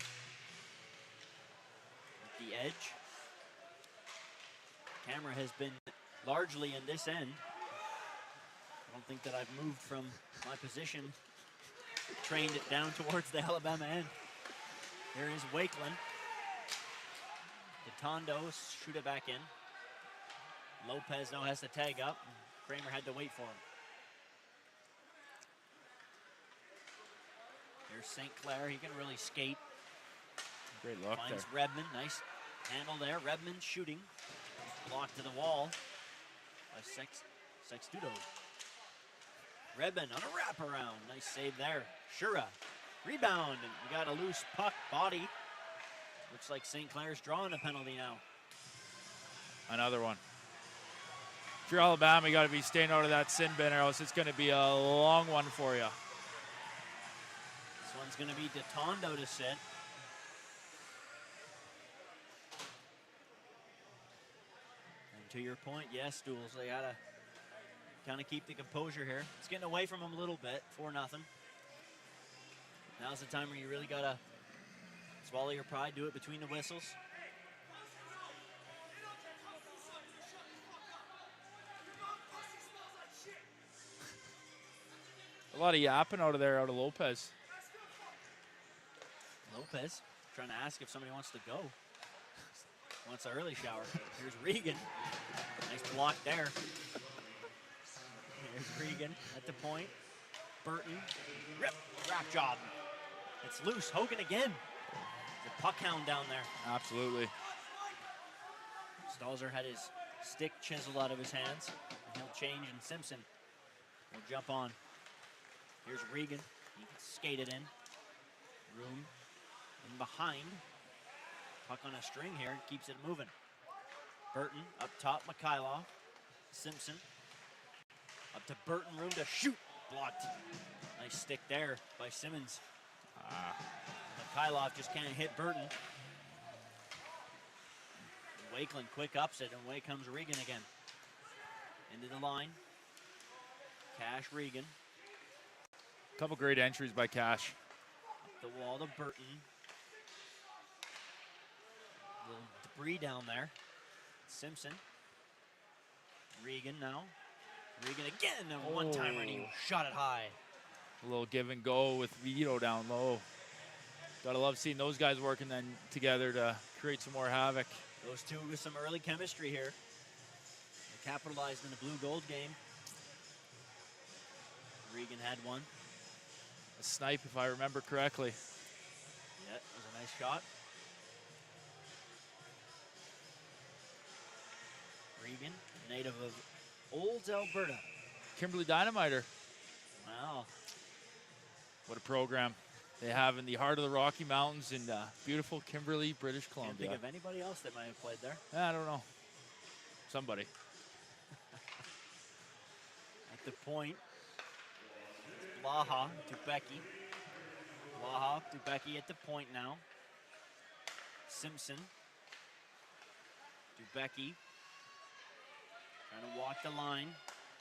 At the edge. Camera has been largely in this end. I don't think that I've moved from my position. Trained it down towards the Alabama end. Here is Wakeland. Tondo shoot it back in. Lopez now has the tag up. Kramer had to wait for him. Here's St. Clair. He can really skate. Great luck Finds there. Redmond. Nice handle there. Redmond shooting. Blocked to the wall by Sextudo. Redmond on a wraparound. Nice save there. Shura. Rebound. And we got a loose puck body. Looks like St. Clair's drawing a penalty now. Another one. If you're Alabama, you got to be staying out of that sin bin, or else it's going to be a long one for you. This one's going to be Tondo to sit. And to your point, yes, Duels, they got to kind of keep the composure here. It's getting away from them a little bit, 4-0. Now's the time where you really got to swallow your pride, do it between the whistles. A lot of yapping out of there, out of Lopez. Lopez trying to ask if somebody wants to go. Wants an early shower. Here's Regan. Nice block there. Here's Regan at the point. Burton. Wrap job. It's loose. Hogan again. The puck hound down there. Absolutely. Stalzer had his stick chiseled out of his hands. He'll change, and Simpson will jump on. Here's Regan. He can skate it in. Room in behind. Puck on a string here. Keeps it moving. Burton up top. Mikhailov. Simpson. Up to Burton. Room to shoot. Blocked. Nice stick there by Simmons. Mikhailov just can't hit Burton. Wakeland quick ups it, and away comes Regan again. Into the line. Cash Regan. Couple great entries by Cash. Up the wall to Burton. Little debris down there. Simpson. Regan now. Regan again, a one-timer, and he shot it high. A little give and go with Vito down low. Gotta love seeing those guys working then together to create some more havoc. Those two with some early chemistry here. They capitalized in the blue-gold game. Regan had one. A snipe, if I remember correctly. Yeah, it was a nice shot. Regan, native of Olds, Alberta. Kimberley Dynamiter. Wow. What a program they have in the heart of the Rocky Mountains in beautiful Kimberley, British Can't Columbia. think of anybody else that might have played there. I don't know. Somebody. At the point, Blaha to Becky. Blaha to Becky at the point now. Simpson to Becky. Trying to walk the line.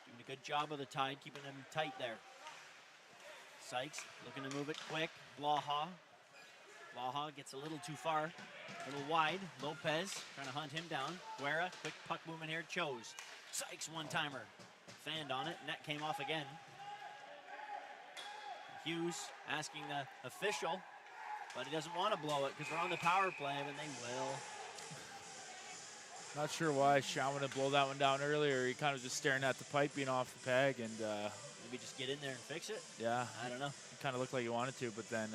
Doing a good job of the Tide, keeping them tight there. Sykes looking to move it quick. Blaha. Blaha gets a little too far. A little wide. Lopez trying to hunt him down. Guerra, quick puck movement here. Chose. Sykes one-timer. Fanned on it. Net came off again. Hughes asking the official, but he doesn't want to blow it because we're on the power play, but they will. Not sure why Shawn would blow that one down earlier. He kind of just staring at the pipe being off the peg, and maybe just get in there and fix it. Yeah, I don't know. It kind of looked like he wanted to, but then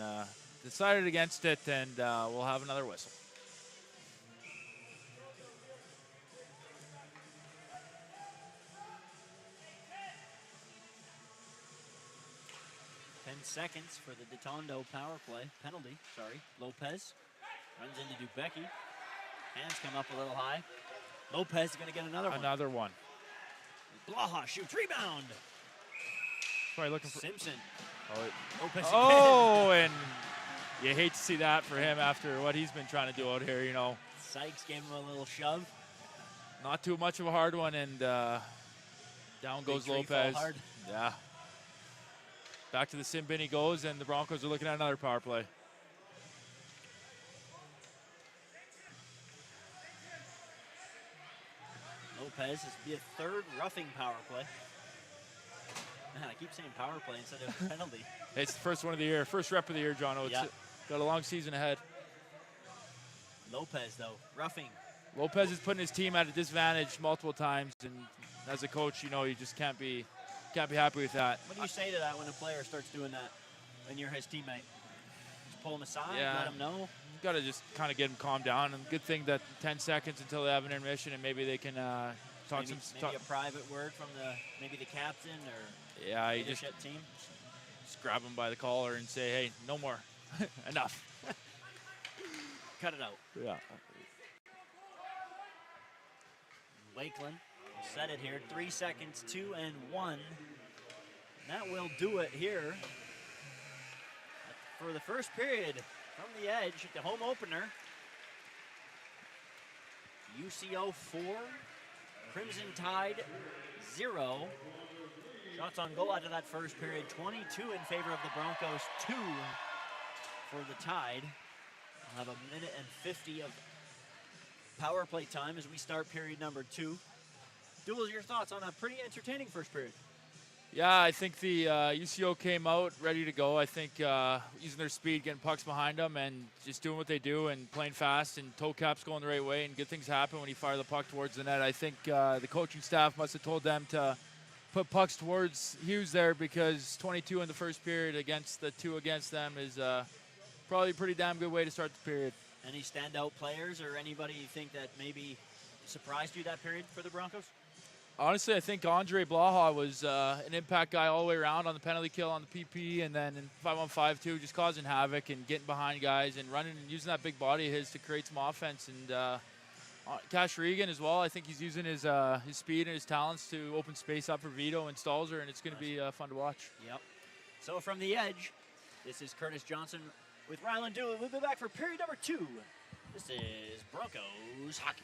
decided against it, and we'll have another whistle. Seconds for the Detondo power play penalty. Sorry, Lopez runs into Dubecki. Hands come up a little high. Lopez is going to get another one. Another one. Blaha shoots, rebound. Probably looking for Simpson. Lopez. Oh, and you hate to see that for him after what he's been trying to do out here. You know, Sykes gave him a little shove. Not too much of a hard one, and down goes Lopez. Yeah. Back to the sin bin he goes, and the Broncos are looking at another power play. Lopez, this will be a third roughing power play. Man, I keep saying power play instead of penalty. It's the first one of the year, first rep of the year, John. It's got a long season ahead. Lopez, though, roughing. Lopez is putting his team at a disadvantage multiple times, and as a coach, you know, you just can't be happy with that. What do you say to that when a player starts doing that and you're his teammate? Just pull him aside, let him know? You got to just kind of get him calmed down. And good thing that 10 seconds until they have an intermission, and maybe they can talk maybe a private word from maybe the captain or you leadership just team. Just grab him by the collar and say, hey, no more. Enough. Cut it out. Yeah. Wakeland will set it here. 3 seconds, 2 and 1. That will do it here for the first period from the edge, the home opener. UCO 4, Crimson Tide 0. Shots on goal after that first period, 22 in favor of the Broncos, 2 for the Tide. We'll have a minute and 50 of power play time as we start period number 2. Duels, your thoughts on a pretty entertaining first period? Yeah, I think the UCO came out ready to go. I think using their speed, getting pucks behind them, and just doing what they do and playing fast, and toe caps going the right way, and good things happen when you fire the puck towards the net. I think the coaching staff must have told them to put pucks towards Hughes there, because 22 in the first period against the 2 against them is probably a pretty damn good way to start the period. Any standout players or anybody you think that maybe surprised you that period for the Broncos? Honestly, I think Andre Blaha was an impact guy all the way around on the penalty kill, on the PP, and then in 5-on-5 too, just causing havoc and getting behind guys and running and using that big body of his to create some offense. And Cash Regan as well, I think he's using his speed and his talents to open space up for Vito and Stalzer, and it's going to be fun to watch. Yep. So from the edge, this is Curtis Johnson with Ryland Dooley. We'll be back for period number 2. This is Broncos hockey.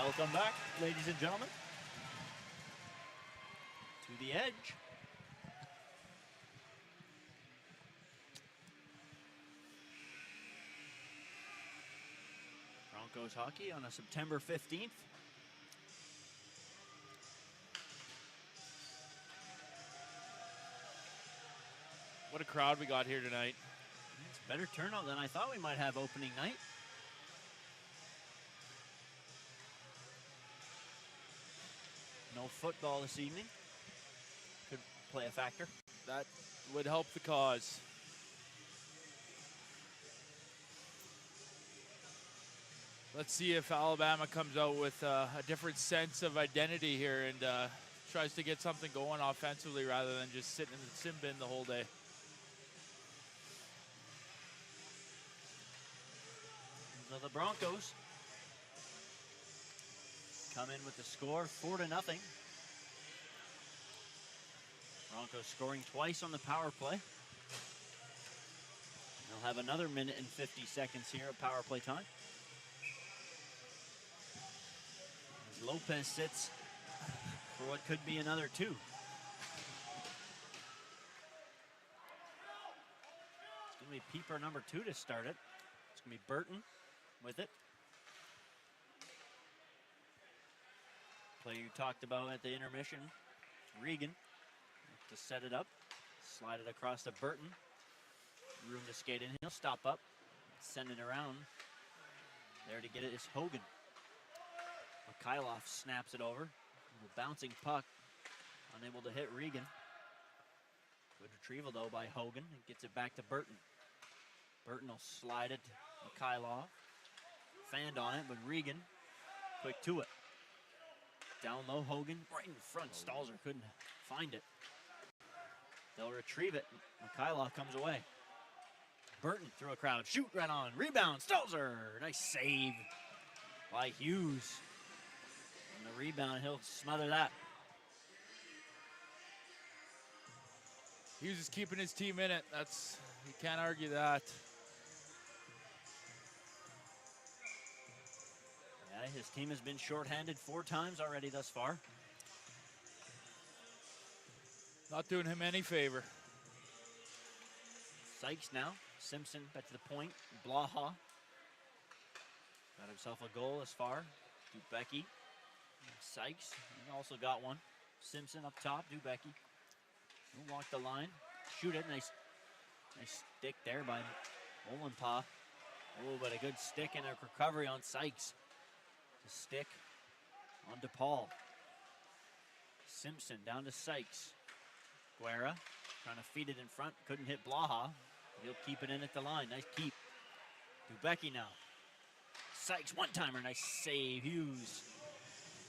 Welcome back, ladies and gentlemen, to the edge. Broncos hockey on a September 15th. What a crowd we got here tonight. It's better turnout than I thought we might have opening night. No football this evening. Could play a factor. That would help the cause. Let's see if Alabama comes out with a different sense of identity here and tries to get something going offensively rather than just sitting in the sim bin the whole day. So the Broncos come in with the score 4-0. Broncos scoring twice on the power play. They'll have another minute and 50 seconds here of power play time. As Lopez sits for what could be another 2. It's going to be peeper number 2 to start it. It's going to be Burton with it. Play you talked about at the intermission. Regan to set it up. Slide it across to Burton. Room to skate in. He'll stop up. Send it around. There to get it is Hogan. Mikhailov snaps it over. A bouncing puck. Unable to hit Regan. Good retrieval though by Hogan. And gets it back to Burton. Burton will slide it to Mikhailov. Fanned on it, but Regan quick to it. Down low, Hogan right in front. Stalzer couldn't find it. They'll retrieve it. Mikhailov comes away. Burton through a crowd. Shoot right on. Rebound. Stalzer. Nice save by Hughes. And the rebound, he'll smother that. Hughes is keeping his team in it. You can't argue that. Yeah, his team has been shorthanded 4 times already thus far. Not doing him any favor. Sykes now. Simpson back to the point. Blaha got himself a goal as far. Dubecki. Sykes he also got one. Simpson up top. Dubecki. He'll walk the line. Shoot it. Nice stick there by Molenpaw. Oh, but a good stick and a recovery on Sykes. The stick on DePaul. Simpson down to Sykes. Guerra trying to feed it in front. Couldn't hit Blaha. He'll keep it in at the line. Nice keep. Dubecki now. Sykes one-timer. Nice save. Hughes.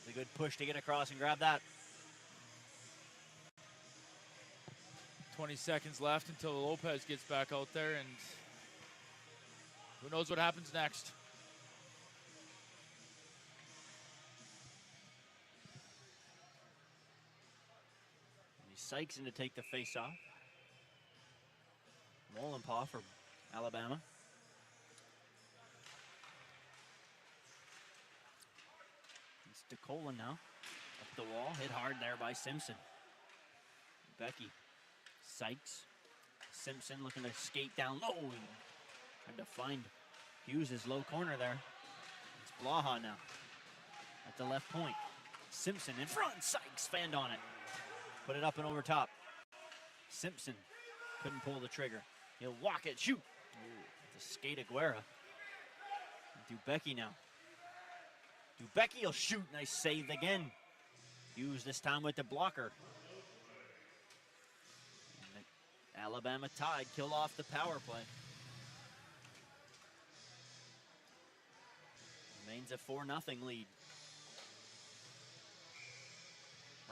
A good push to get across and grab that. 20 seconds left until Lopez gets back out there, and who knows what happens next. Sykes in to take the face-off. Molenpaw for Alabama. It's DeCola now. Up the wall. Hit hard there by Simpson. Becky. Sykes. Simpson looking to skate down low. Trying to find Hughes' low corner there. It's Blaha now. At the left point. Simpson in front. Sykes fanned on it. Put it up and over top. Simpson couldn't pull the trigger. He'll walk it, shoot. The skate Aguera. Dubecki now. Dubecki will shoot. Nice save again. Hughes this time with the blocker. And the Alabama Tide kill off the power play. Remains a 4-0 lead.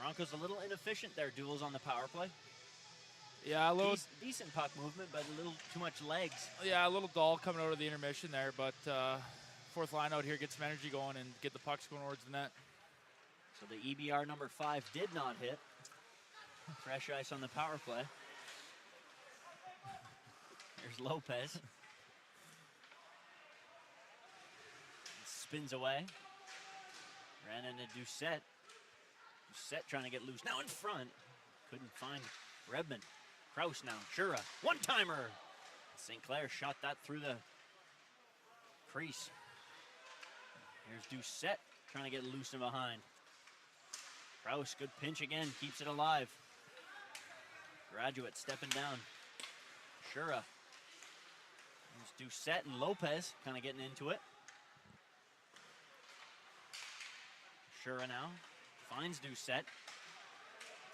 Broncos a little inefficient there, duels on the power play. Yeah, a little decent puck movement, but a little too much legs. Yeah, a little dull coming out of the intermission there, but fourth line out here get some energy going and get the pucks going towards the net. So the EBR number 5 did not hit. Fresh ice on the power play. There's Lopez. Spins away. Ran into Doucette. Doucette trying to get loose. Now in front. Couldn't find Redmond. Kraus now. Shura. One-timer. St. Clair shot that through the crease. Here's Doucette trying to get loose and behind. Kraus, good pinch again. Keeps it alive. Graduate stepping down. Shura. There's Doucette and Lopez kind of getting into it. Shura now finds Doucette.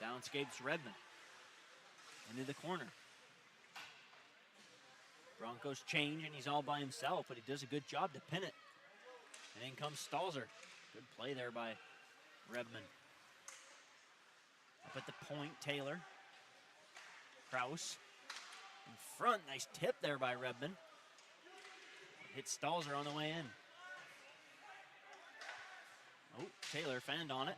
Downscapes Redmond. Into the corner. Broncos change and he's all by himself, but he does a good job to pin it. And in comes Stalzer. Good play there by Redmond. Up at the point, Taylor. Kraus. In front, nice tip there by Redmond. Hits Stalzer on the way in. Oh, Taylor fanned on it.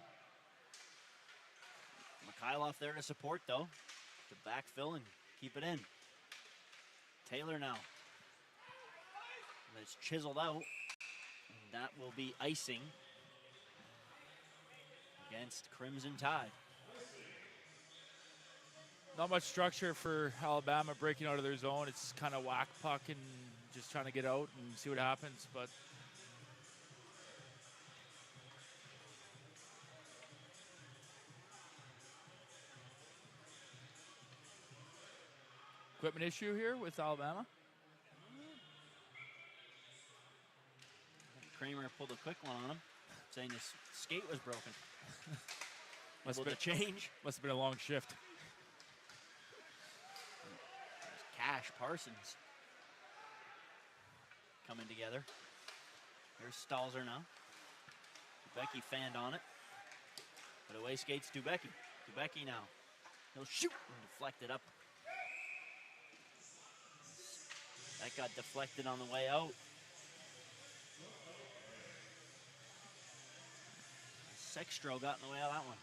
Mikhailov there to support though. To backfill and keep it in. Taylor now. That's chiseled out. And that will be icing against Crimson Tide. Not much structure for Alabama breaking out of their zone. It's kind of whack puck and just trying to get out and see what happens. But equipment issue here with Alabama. Kramer pulled a quick one on him, saying his skate was broken. Must Able have to change. Must have been a long shift. Cash Parsons coming together. Here's Stalzer now. Dubecki fanned on it. But away skates Dubecki. Dubecki now. He'll shoot and deflect it up. That got deflected on the way out. Sextro got in the way of that one.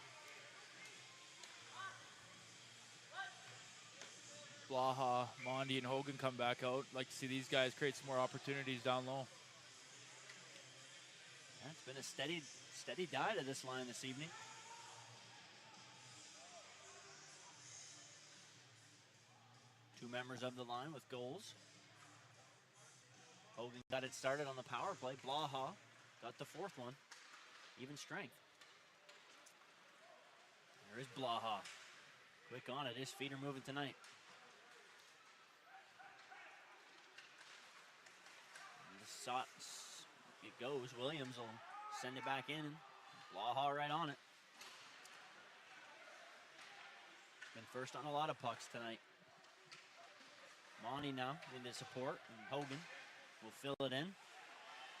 Blaha, Mondi, and Hogan come back out. Like to see these guys create some more opportunities down low. Yeah, it's been a steady dive to this line this evening. Two members of the line with goals. Hogan got it started on the power play. Blaha got the fourth one. Even strength. There is Blaha. Quick on it. His feet are moving tonight. It goes. Williams will send it back in. Blaha right on it. Been first on a lot of pucks tonight. Mondi now into support. And Hogan will fill it in.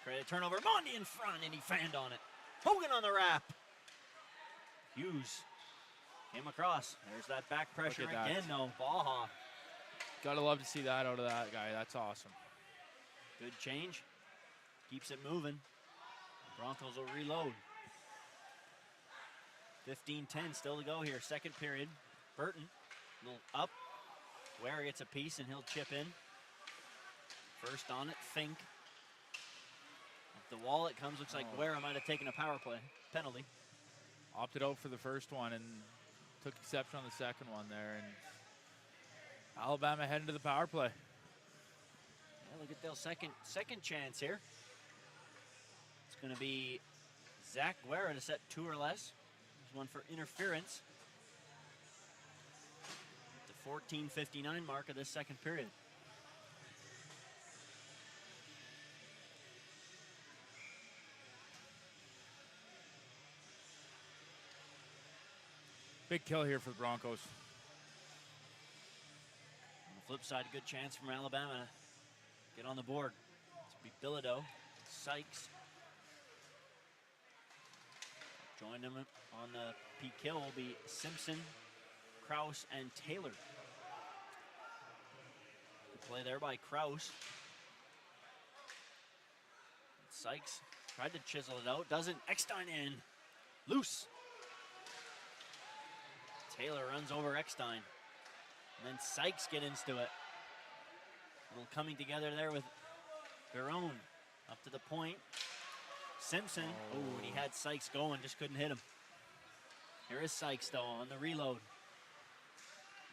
Create a turnover. Mondi in front, and he fanned on it. Hogan on the wrap. Hughes came across. There's that back pressure again, though. Blaha. Gotta love to see that out of that guy. That's awesome. Good change. Keeps it moving. Broncos will reload. 15-10 still to go here. Second period. Burton, a little up. Ware gets a piece and he'll chip in. First on it, Fink. Up the wall it comes. Looks like Ware might have taken a power play penalty. Opted out for the first one and took exception on the second one there. And Alabama heading to the power play. Yeah, look at their second chance here. It's going to be Zach Guerra to set 2 or less. There's one for interference. The 14:59 mark of this second period. Big kill here for the Broncos. On the flip side, a good chance from Alabama to get on the board. It's be Bilodeau, Sykes. Join them on the P kill will be Simpson, Kraus, and Taylor. Good play there by Kraus. Sykes tried to chisel it out, doesn't. Eckstein in, loose. Taylor runs over Eckstein. And then Sykes get into it. A little coming together there with Barone up to the point. Simpson. Oh, and he had Sykes going, just couldn't hit him. Here is Sykes, though, on the reload.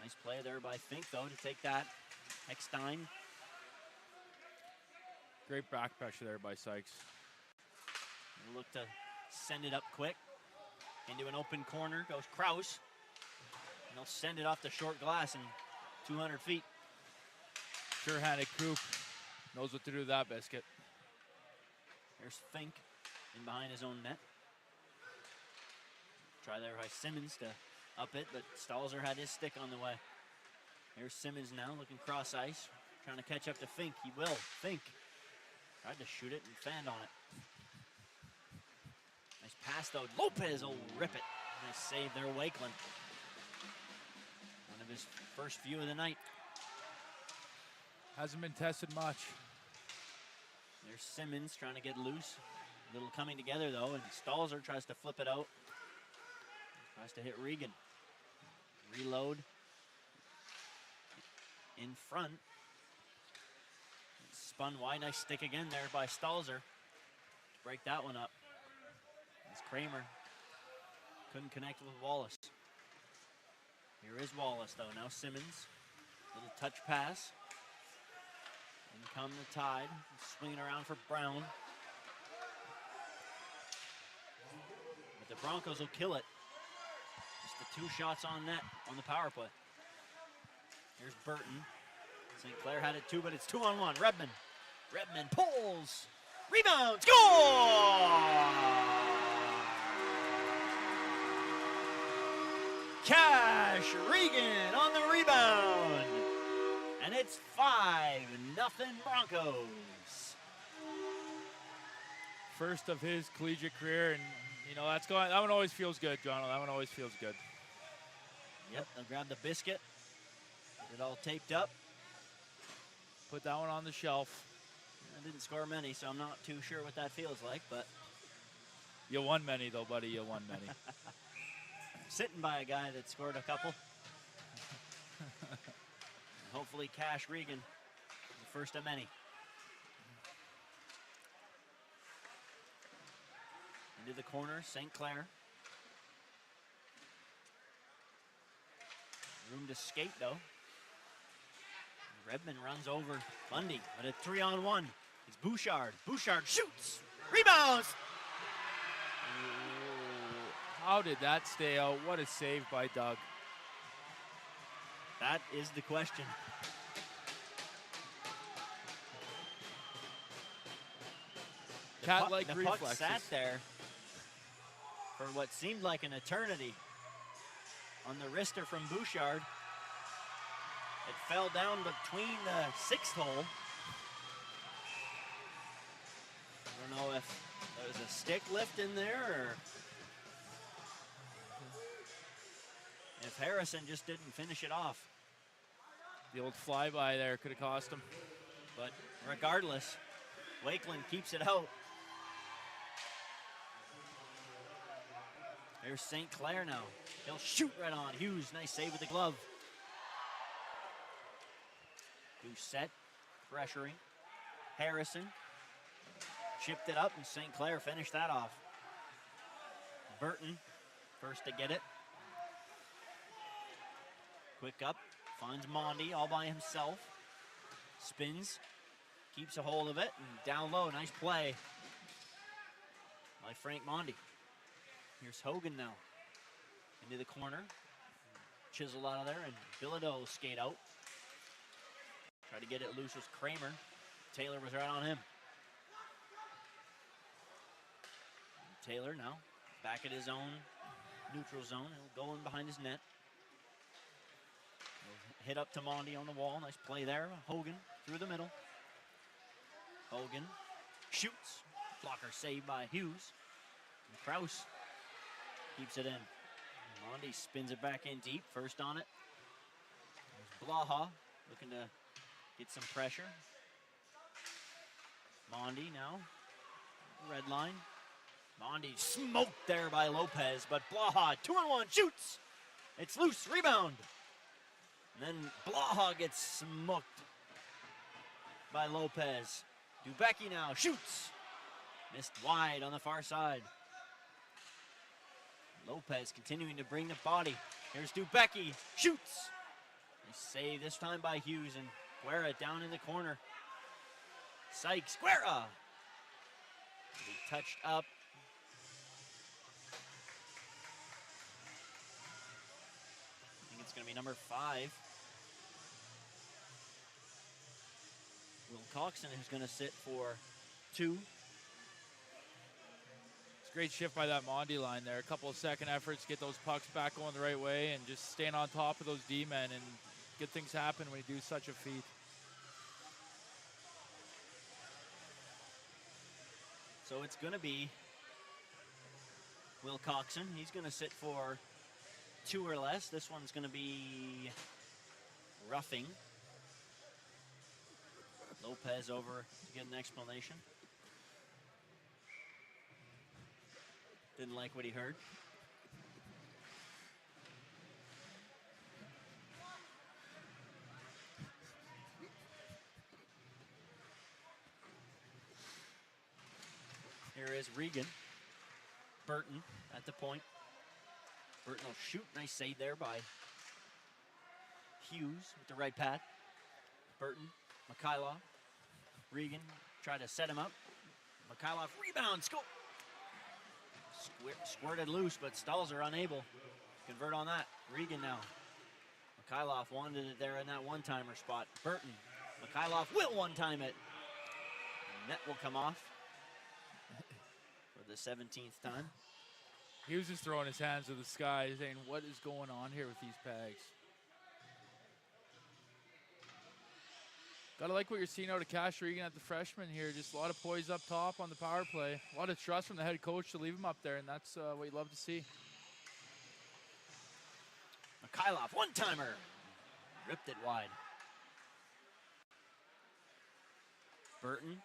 Nice play there by Fink, though, to take that. Eckstein. Great back pressure there by Sykes. Look to send it up quick. Into an open corner goes Kraus. And they'll send it off the short glass in 200 feet. Sure-handed Krupp knows what to do with that biscuit. There's Fink in behind his own net. Try there by Simmons to up it, but Stalzer had his stick on the way. Here's Simmons now looking cross ice, trying to catch up to Fink. He will. Fink tried to shoot it and fanned on it. Nice pass though. Lopez will rip it. Nice save there, Wakeland. One of his first few of the night. Hasn't been tested much. There's Simmons trying to get loose. A little coming together though, and Stalzer tries to flip it out. Tries to hit Regan. Reload. In front. Spun wide. Nice stick again there by Stalzer. Break that one up. It's Kramer. Couldn't connect with Wallace. Here is Wallace though. Now Simmons. Little touch pass. In come the Tide. Swinging around for Brown. But the Broncos will kill it. Just the 2 shots on net on the power play. Here's Burton. St. Clair had it too, but it's 2-on-1. Redmond. Redmond pulls. Rebound. Score! Cash Regan on the rebound. And it's 5-0 Broncos. First of his collegiate career, and you know that one always feels good, John. That one always feels good. Yep, they'll grab the biscuit. Get it all taped up. Put that one on the shelf. I didn't score many, so I'm not too sure what that feels like, but you won many though, buddy. You won many. Sitting by a guy that scored a couple. Hopefully Cash Regan, the first of many. Into the corner, St. Clair. Room to skate though. Redmond runs over Bundy, but a 3-on-1. It's Bouchard. Bouchard shoots. Rebounds. How did that stay out? What a save by Doug. That is the question. Cat-like the reflexes. puck sat there for what seemed like an eternity on the wrister from Bouchard. It fell down between the 6th hole. I don't know if there was a stick lift in there or if Harrison just didn't finish it off. The old flyby there could have cost him. But regardless, Wakeland keeps it out. There's St. Clair now. He'll shoot right on. Hughes, nice save with the glove. Doucette pressuring. Harrison chipped it up, and St. Clair finished that off. Burton, first to get it. Quick up, finds Mondi all by himself. Spins, keeps a hold of it, and down low, nice play by Frank Mondi. Here's Hogan now. Into the corner. Chiseled out of there, and Bilodeau will skate out. Try to get it loose was Kramer. Taylor was right on him. And Taylor now back at his own neutral zone. He'll go in behind his net. He'll hit up to Mondi on the wall. Nice play there. Hogan through the middle. Hogan shoots. Blocker saved by Hughes. And Kraus keeps it in. Mondi spins it back in deep. First on it. There's Blaha looking to get some pressure. Mondi now. Red line. Mondi smoked there by Lopez, but Blaha 2-on-1 shoots. It's loose. Rebound. And then Blaha gets smoked by Lopez. Dubecki now shoots. Missed wide on the far side. Lopez continuing to bring the body. Here's Dubecki. Shoots. Nice save this time by Hughes, and Guerra down in the corner. Sykes. Guerra. He touched up. I think it's going to be number 5. Will Coxon, who's going to sit for 2. Great shift by that Mondi line there. A couple of second efforts, get those pucks back going the right way, and just staying on top of those D-men and get things happen when you do such a feat. So it's going to be Will Coxon. He's going to sit for 2 or less. This one's going to be roughing. Lopez over to get an explanation. Didn't like what he heard. Here is Regan. Burton at the point. Burton will shoot. Nice save there by Hughes with the right pad. Burton, Mikhailov. Regan try to set him up. Mikhailov rebound, score. Squirted loose, but Stahls are unable to convert on that. Regan now. Mikhailov wanted it there in that one-timer spot. Burton. Mikhailov will one-time it. Net will come off for the 17th time. Hughes is throwing his hands to the sky, saying, what is going on here with these Pags? Gotta like what you're seeing out of Cash Regan at the freshman here. Just a lot of poise up top on the power play. A lot of trust from the head coach to leave him up there, and that's what you love to see. Mikhailov, one-timer. Ripped it wide. Burton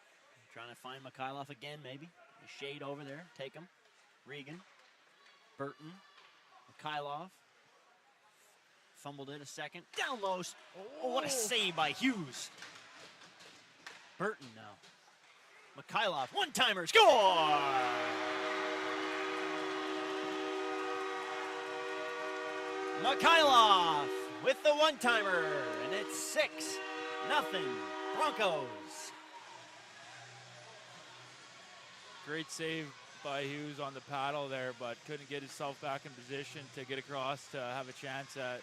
trying to find Mikhailov again, maybe. A shade over there. Take him. Regan. Burton. Mikhailov. Fumbled it a second. Down low. Oh, what a save by Hughes. Burton now. Mikhailov, one-timer, score! Mikhailov with the one-timer, and it's 6-0 Broncos. Great save by Hughes on the paddle there, but couldn't get himself back in position to get across to have a chance at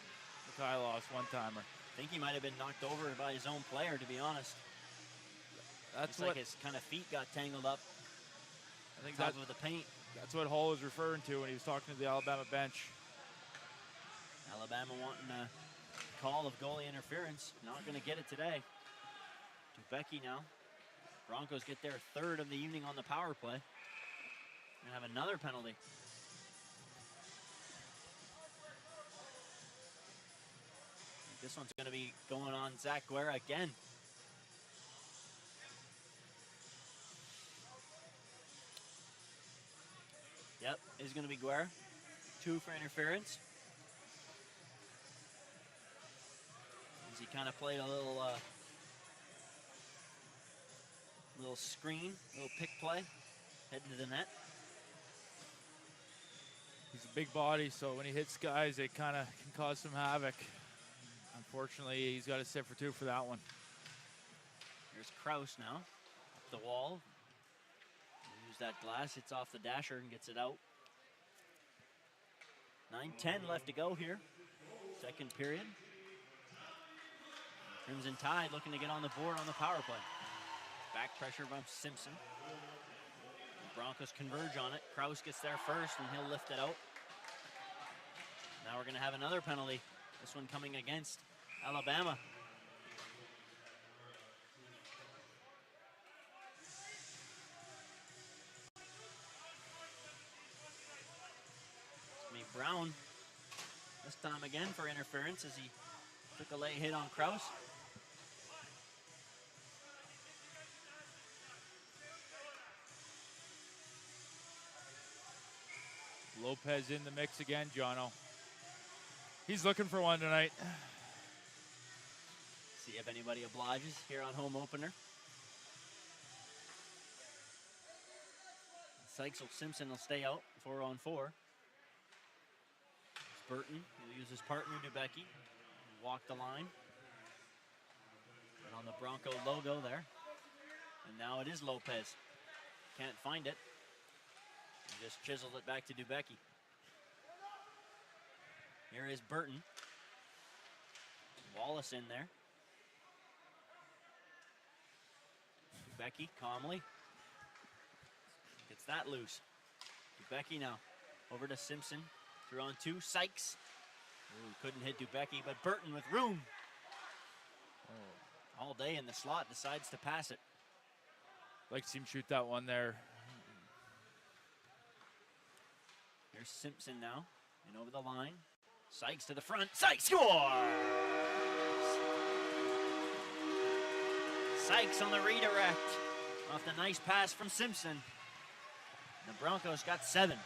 Mikhailov's one-timer. I think he might have been knocked over by his own player, to be honest. That's what, like his kind of feet got tangled up. I think that's with the paint. That's what Hull was referring to when he was talking to the Alabama bench. Alabama wanting a call of goalie interference. Not going to get it today. Dubecki now. Broncos get their 3rd of the evening on the power play. Going to have another penalty. This one's going to be going on Zach Guerra again. Yep, is going to be Guerra. 2 for interference. As he kind of played a little screen, little pick play, heading to the net. He's a big body, so when he hits guys, it kind of can cause some havoc. Unfortunately, he's got to sit for 2 for that one. Here's Kraus now, up the wall. Use that glass, hits off the dasher and gets it out. 9:10 left to go here, second period. Crimson Tide looking to get on the board on the power play. Back pressure by Simpson. The Broncos converge on it. Kraus gets there first and he'll lift it out. Now we're going to have another penalty. This one coming against Alabama. Brown this time again for interference as he took a late hit on Kraus. Lopez in the mix again, Jono. He's looking for one tonight. See if anybody obliges here on home opener. Simpson will stay out, 4-on-4. Burton will use his partner, Dubecki. Walk the line. And on the Bronco logo there. And now it is Lopez. Can't find it. He just chiseled it back to Dubecki. Here is Burton. Wallace in there. Dubecki calmly gets that loose. Dubecki now over to Simpson. Through on 2, Sykes. Ooh, couldn't hit Dubecki, but Burton with room. All day in the slot, decides to pass it. Like to see him shoot that one there. Here's Simpson now, and over the line. Sykes to the front. Sykes scores! Sykes on the redirect. Off the nice pass from Simpson. The Broncos got 7.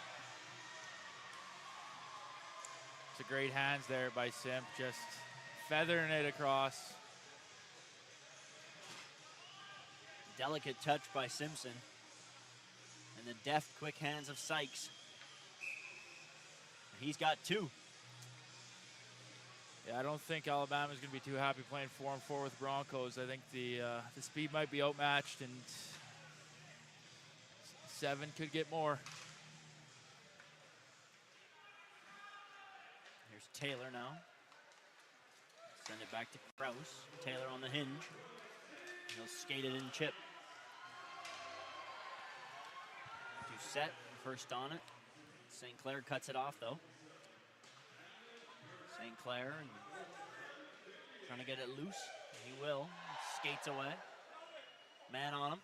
It's a great hands there by Simp, just feathering it across. Delicate touch by Simpson. And the deft, quick hands of Sykes. He's got 2. Yeah, I don't think Alabama's going to be too happy playing 4-on-4 with Broncos. I think the speed might be outmatched, and 7 could get more. Here's Taylor now. Send it back to Krause. Taylor on the hinge. He'll skate it and chip. Set, first on it. St. Clair cuts it off though. St. Clair trying to get it loose. He will. Skates away. Man on him.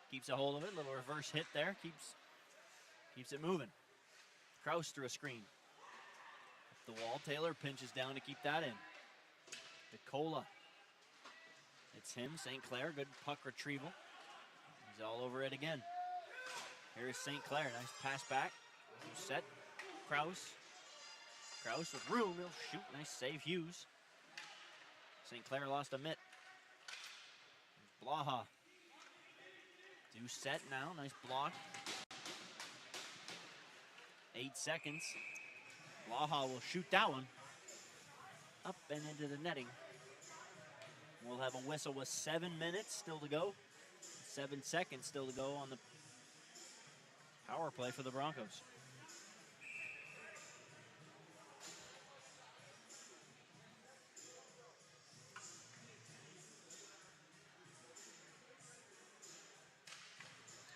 Keeps a hold of it. Little reverse hit there. Keeps it moving. Krause through a screen. Up the wall. Taylor pinches down to keep that in. DeCola. It's him. St. Clair. Good puck retrieval. He's all over it again. Here's St. Clair, nice pass back. Set, Krause. Krause with room, he'll shoot, nice save, Hughes. St. Clair lost a mitt. There's Blaha. Do set now, nice block. 8 seconds. Blaha will shoot that one. Up and into the netting. We'll have a whistle with 7 minutes still to go. 7 seconds still to go on the power play for the Broncos.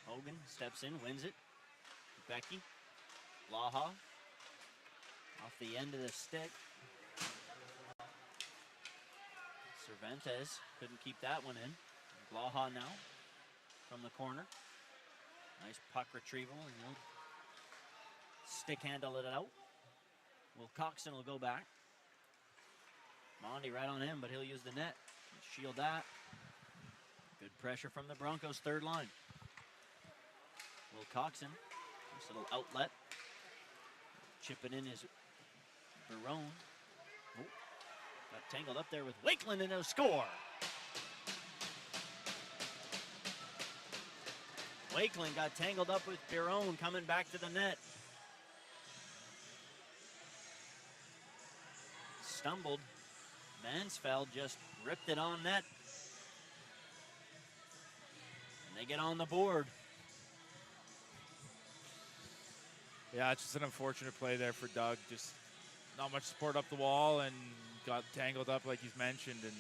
Hogan steps in, wins it. Becky. Blaha. Off the end of the stick. Cervantes couldn't keep that one in. Blaha now from the corner. Nice puck retrieval, and he'll stick handle it out. Will Coxon will go back. Mondi right on him, but he'll use the net. Shield that. Good pressure from the Broncos' third line. Will Coxon, nice little outlet. Chipping in his Barone. Oh, got tangled up there with Wakeland, and he'll score. Wakeland got tangled up with Barone coming back to the net. Stumbled. Mansfeld just ripped it on net. And they get on the board. Yeah, it's just an unfortunate play there for Doug. Just not much support up the wall and got tangled up like he's mentioned. And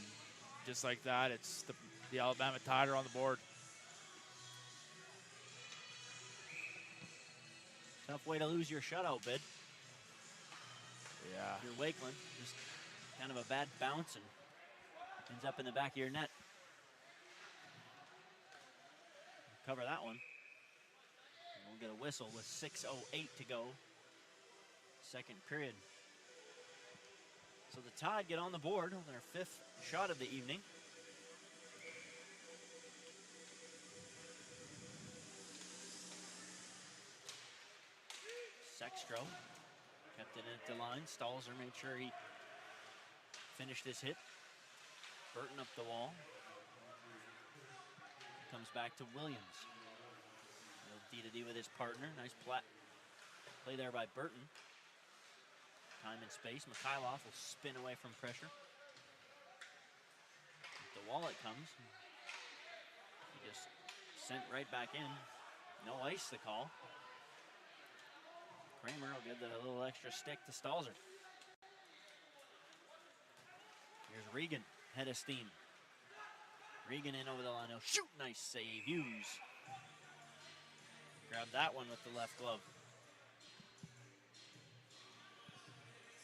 just like that, it's the Alabama Tide are on the board. Tough way to lose your shutout bid. Yeah. Your Wakeland, just kind of a bad bounce and ends up in the back of your net. Cover that one. And we'll get a whistle with 6:08 to go. Second period. So the Tide get on the board on their 5th shot of the evening. Sextro kept it at the line. Stalzer made sure he finished his hit. Burton up the wall. Comes back to Williams. He'll D-to-D with his partner. Nice play there by Burton. Time and space. Mikhailov will spin away from pressure. The wall it comes. He just sent right back in. No ice the call. Kramer will give the little extra stick to Stalzer. Here's Regan, head of steam. Regan in over the line. He'll shoot. Nice save. Hughes. Grab that one with the left glove.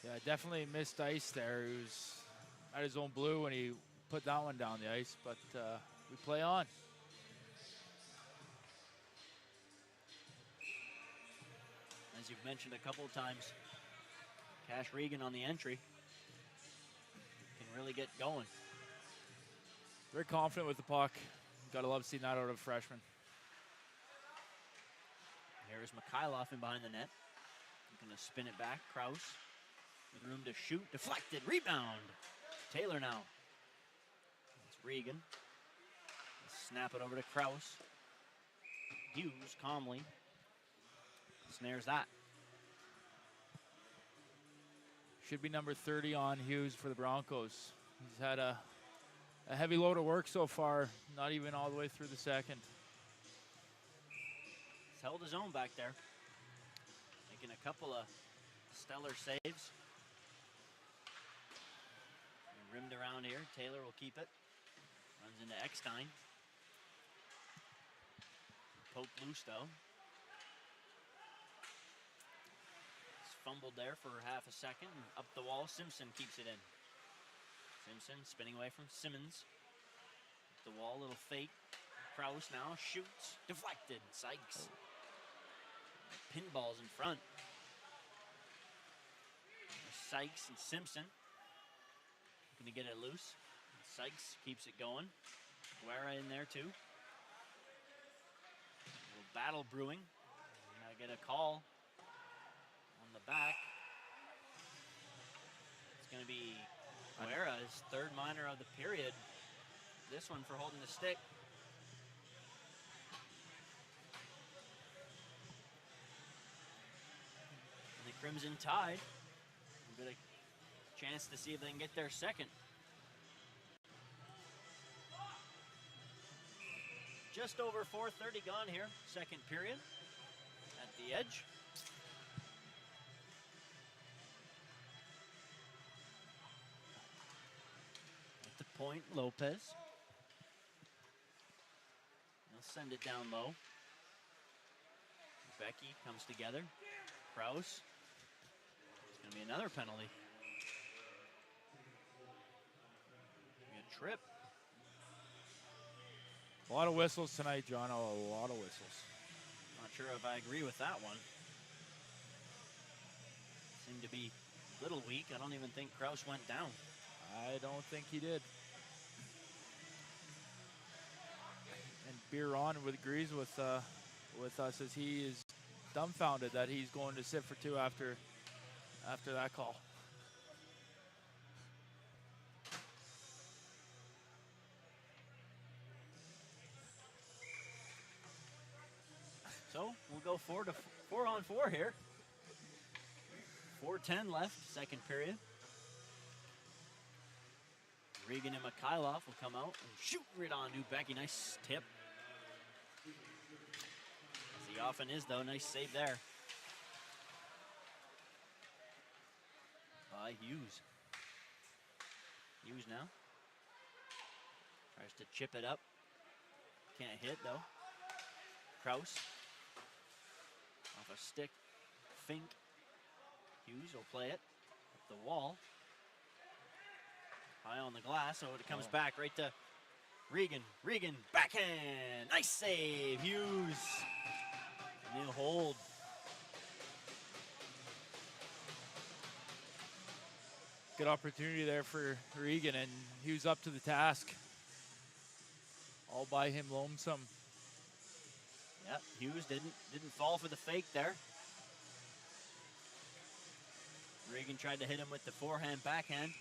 Yeah, definitely missed ice there. He was at his own blue when he put that one down the ice, but we play on. As you've mentioned a couple of times, Cash Regan on the entry can really get going. Very confident with the puck. Gotta love seeing that out of a freshman. Here's Mikhailov in behind the net. Going to spin it back. Kraus with room to shoot. Deflected. Rebound. Taylor now. It's Regan. Snap it over to Kraus. Hughes calmly snares that. Should be number 30 on Hughes for the Broncos. He's had a heavy load of work so far, not even all the way through the second. He's held his own back there. Making a couple of stellar saves. And rimmed around here. Taylor will keep it. Runs into Eckstein. Poked loose though. Fumbled there for half a second. And up the wall, Simpson keeps it in. Simpson spinning away from Simmons. Up the wall, little fake. Kraus now shoots. Deflected. Sykes. Pinballs in front. Sykes and Simpson. Going to get it loose. Sykes keeps it going. Guerra in there too. A little battle brewing. Gotta get a call on the back. It's going to be Guerra's third minor of the period. This one for holding the stick. And the Crimson Tide will get a chance to see if they can get their second. Just over 4:30 gone here, second period. At the edge. At the point, Lopez. He'll send it down low. Becky comes together. Kraus. It's going to be another penalty. A trip. A lot of whistles tonight, John. A lot of whistles. Not sure if I agree with that one. Seemed to be a little weak. I don't even think Kraus went down. I don't think he did. And Biron agrees with us as he is dumbfounded that he's going to sit for two after that call. So we'll go 4 on 4 here. 4:10 left, second period. Regan and Mikhailov will come out and shoot right on Becky. Nice tip. As he often is, though. Nice save there by Hughes. Hughes now. Tries to chip it up. Can't hit, though. Kraus. Off a stick. Fink. Hughes will play it. Up the wall. High on the glass, so it comes back right to Regan. Regan, backhand. Nice save, Hughes. And he'll hold. Good opportunity there for Regan, and Hughes up to the task. All by him lonesome. Yep, Hughes didn't fall for the fake there. Regan tried to hit him with the forehand backhand.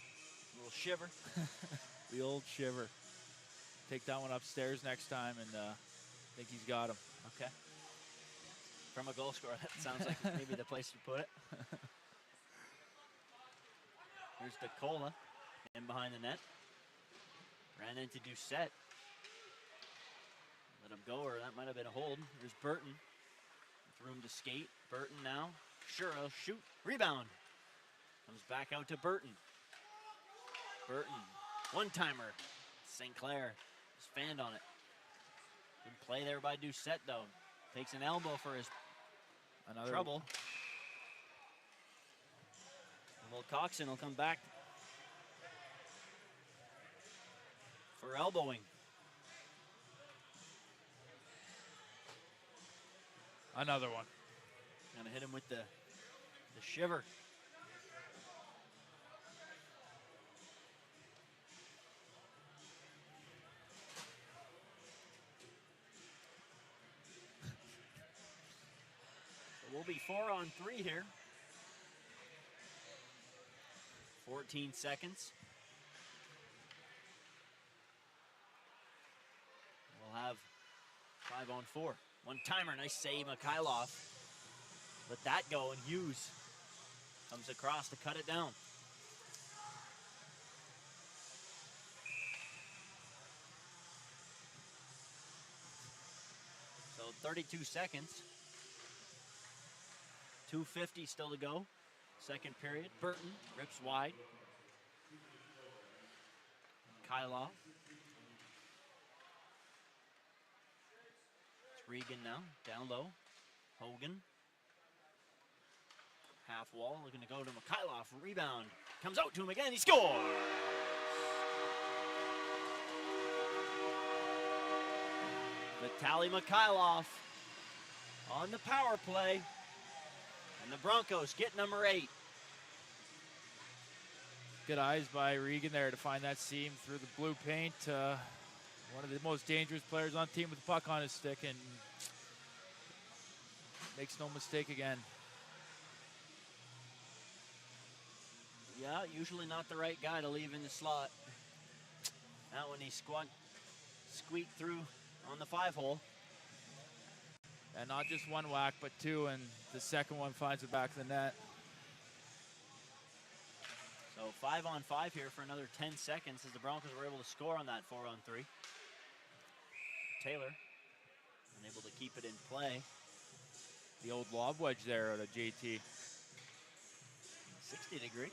A little shiver. The old shiver. Take that one upstairs next time, and I think he's got him. Okay. From a goal scorer, that sounds like maybe the place to put it. Here's DeCola in behind the net. Ran into Doucette. Let him go, or that might have been a hold. Here's Burton with room to skate. Burton now. Sure, he'll shoot. Rebound. Comes back out to Burton. Burton. One-timer. St. Clair just fanned on it. Good play there by Doucette, though. Takes an elbow for his trouble. Will Coxon will come back for elbowing. Another one. Gonna hit him with the shiver. So we'll be 4-on-3 here. 14 seconds. We'll have 5-on-4. One-timer, nice save, Mikhailov. Let that go, and Hughes comes across to cut it down. So 32 seconds. 2:50 still to go. Second period. Burton rips wide. Mikhailov. It's Regan now, down low. Hogan. Half wall, looking to go to Mikhailov. Rebound. Comes out to him again. He scores! Vitaly Mikhailov on the power play. And the Broncos get number 8. Good eyes by Regan there to find that seam through the blue paint. One of the most dangerous players on the team with the puck on his stick, and makes no mistake again. Yeah, usually not the right guy to leave in the slot. Now when he squeaked through on the 5-hole. And not just one whack, but two, and the second one finds the back of the net. So 5-on-5 here for another 10 seconds as the Broncos were able to score on that 4-on-3. Taylor unable to keep it in play. The old lob wedge there out of JT. 60 degree.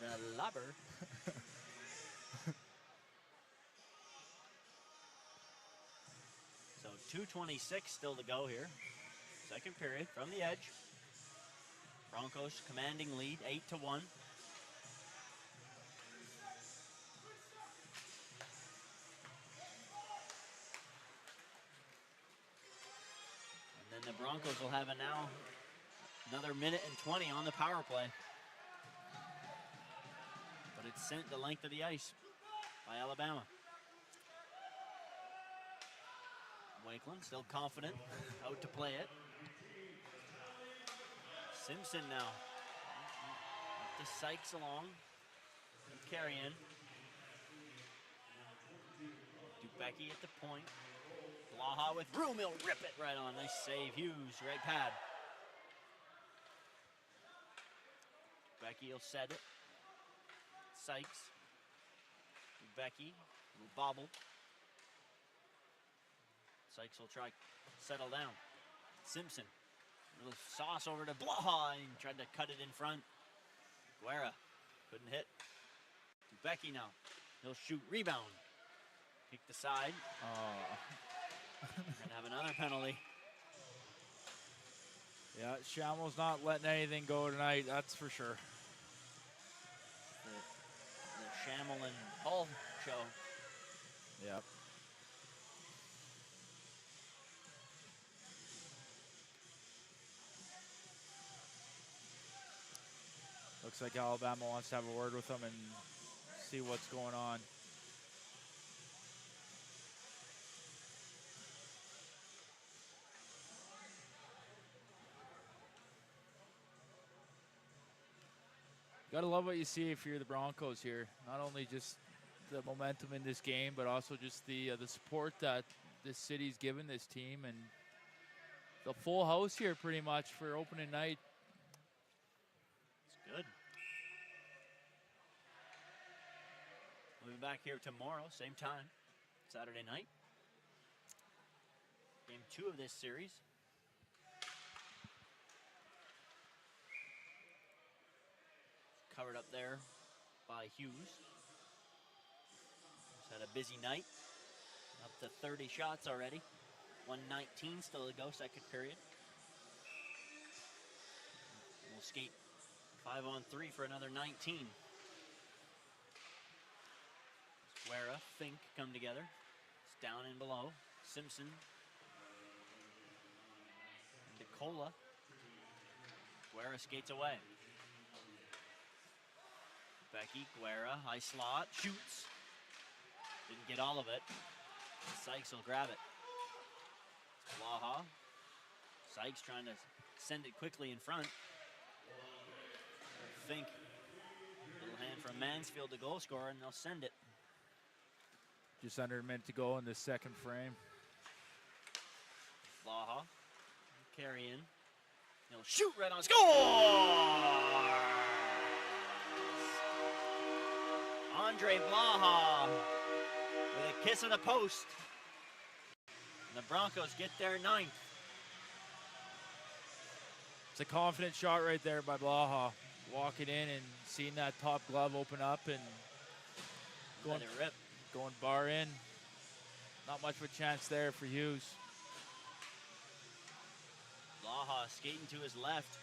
The lobber. So 2:26 still to go here. Second period from the edge. Broncos commanding lead, 8-1. And then the Broncos will have another minute and 20 on the power play. But it's sent the length of the ice by Alabama. Wakeland still confident, out to play it. Simpson now. Up to Sykes along. And Carrion. Dubecki at the point. Blaha with room, he'll rip it right on. Nice save, Hughes, right pad. Dubecki will set it. Sykes. Dubecki, little bobble. Sykes will try settle down. Simpson. Little sauce over to Blaha and tried to cut it in front. Guerra couldn't hit. Dubecki now. He'll shoot. Rebound. Kick the side. Gonna have another penalty. Yeah, Shammel's not letting anything go tonight, that's for sure. The Schammel and Hull show. Yep. Looks like Alabama wants to have a word with them and see what's going on. Gotta love what you see if you're the Broncos here. Not only just the momentum in this game, but also just the support that this city's given this team, and the full house here pretty much for opening night. It's good. We'll be back here tomorrow, same time, Saturday night. Game 2 of this series. Covered up there by Hughes. Just had a busy night. Up to 30 shots already. 1:19 still to go, second period. We'll skate 5-on-3 for another 19. Guerra, Fink come together. It's down and below. Simpson. DeCola. Guerra skates away. Becky, Guerra, high slot, shoots. Didn't get all of it. Sykes will grab it. Blaha. Sykes trying to send it quickly in front. Fink. Little hand from Mansfield, the goal scorer, and they'll send it. Just under a minute to go in the second frame. Blaha. Carry in. He'll shoot right on. Score! Andre Blaha with a kiss of the post. And the Broncos get their 9th. It's a confident shot right there by Blaha. Walking in and seeing that top glove open up and Let it rip. going bar in. Not much of a chance there for Hughes. Blaha skating to his left.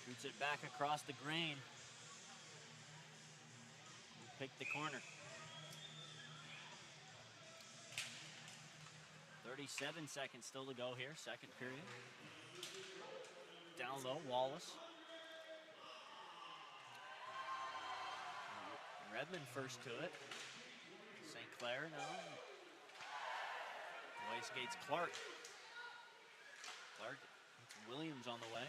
Shoots it back across the grain. Pick the corner. 37 seconds still to go here, second period. Down low, Wallace. Redmond first to it. St. Clair now. Away skates Clark. Clark, Williams on the way.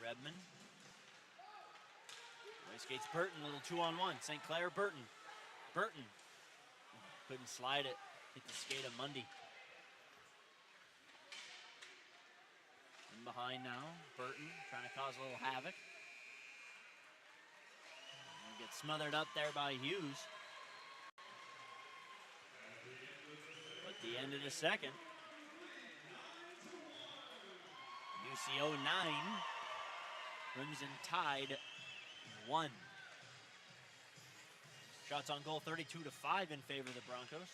Redmond. Away skates Burton, a little 2-on-1. St. Clair, Burton. Burton. Couldn't slide it. Hit the skate of Mundy. In behind now, Burton trying to cause a little havoc. Gets smothered up there by Hughes. At the end of the second, UCO 9, Crimson Tide 1. Shots on goal 32-5 in favor of the Broncos.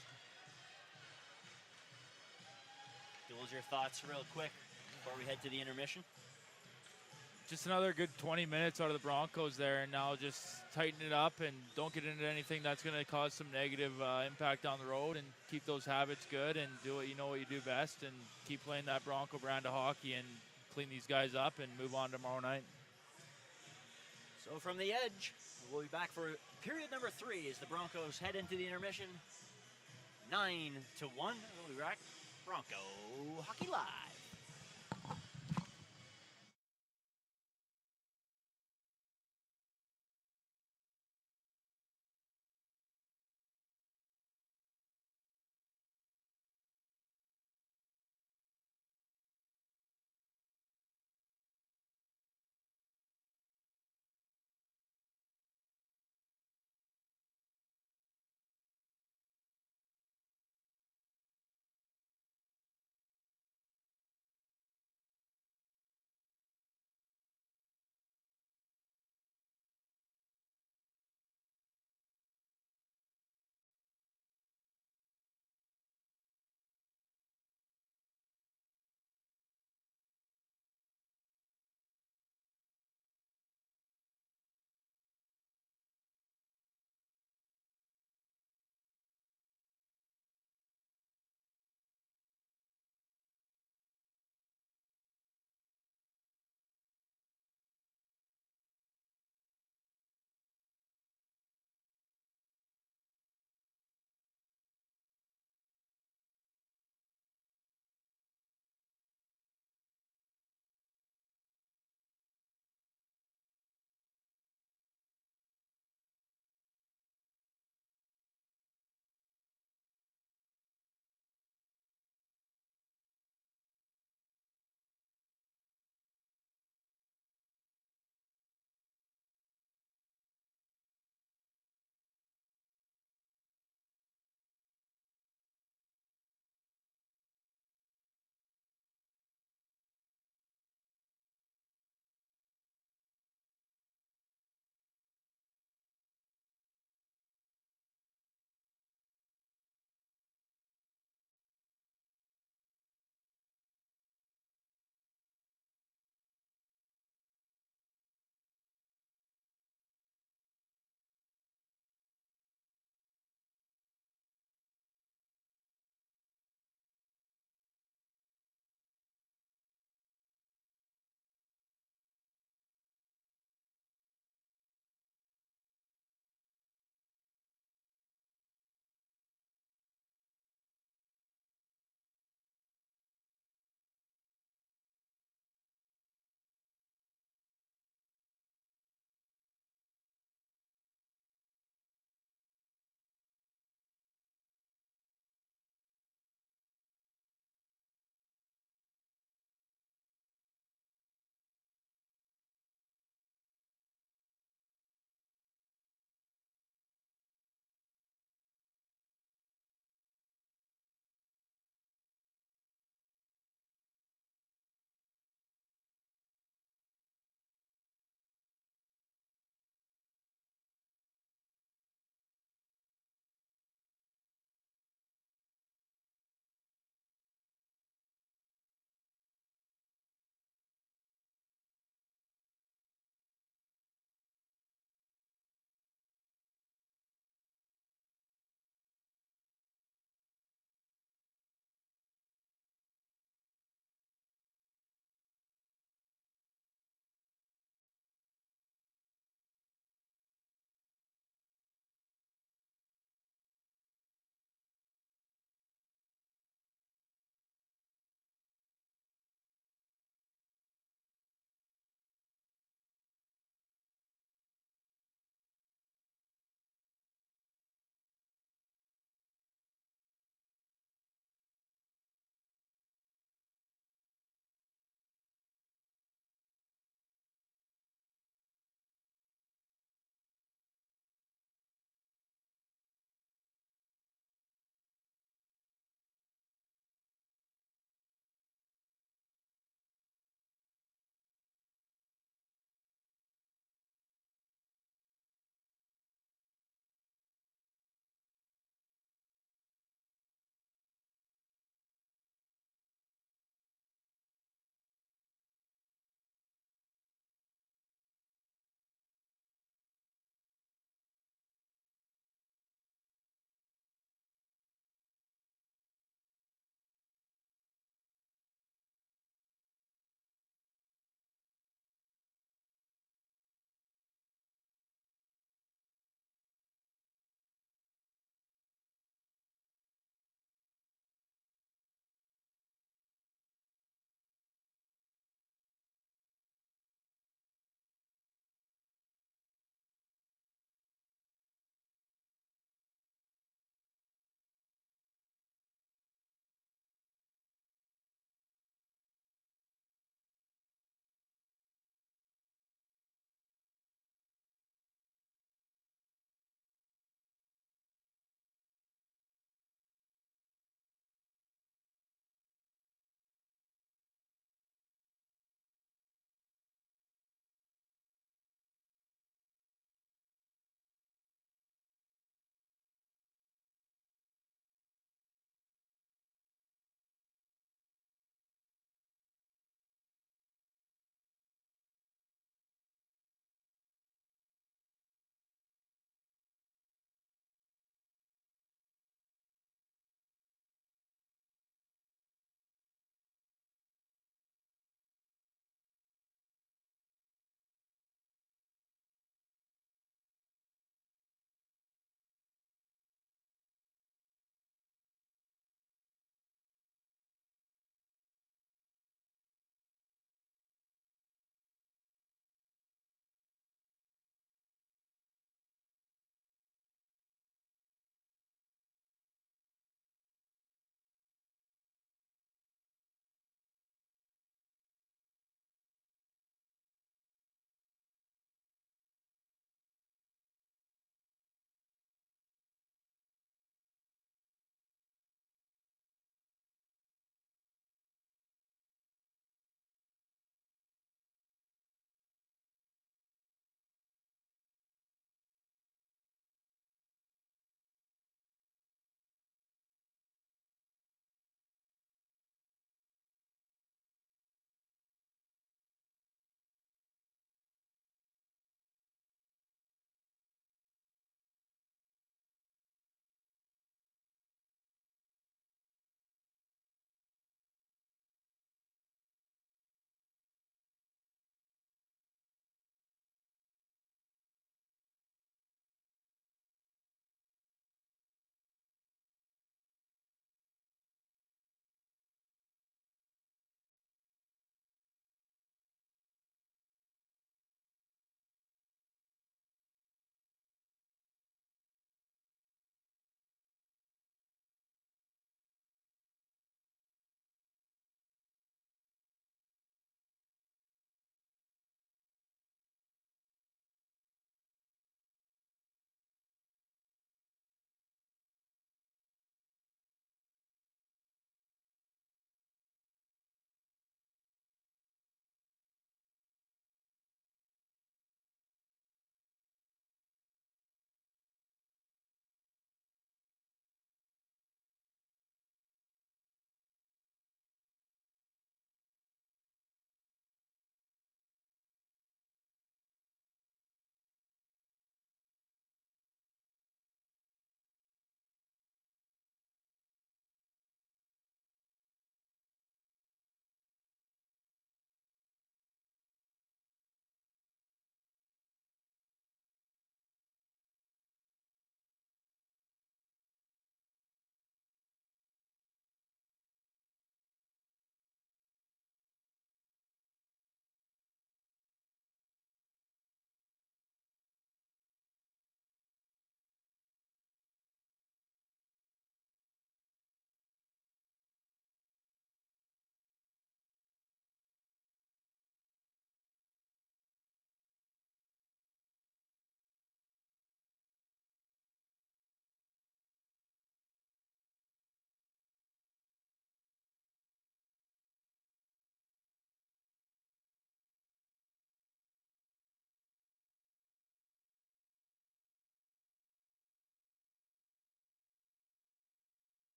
What was your thoughts real quick before we head to the intermission? Just another good 20 minutes out of the Broncos there, and now just tighten it up and don't get into anything that's going to cause some negative impact down the road, and keep those habits good and do what you do best, and keep playing that Bronco brand of hockey and clean these guys up and move on tomorrow night. So from the edge, we'll be back for period number 3 as the Broncos head into the intermission. 9-1. We'll be back. Bronco Hockey Live.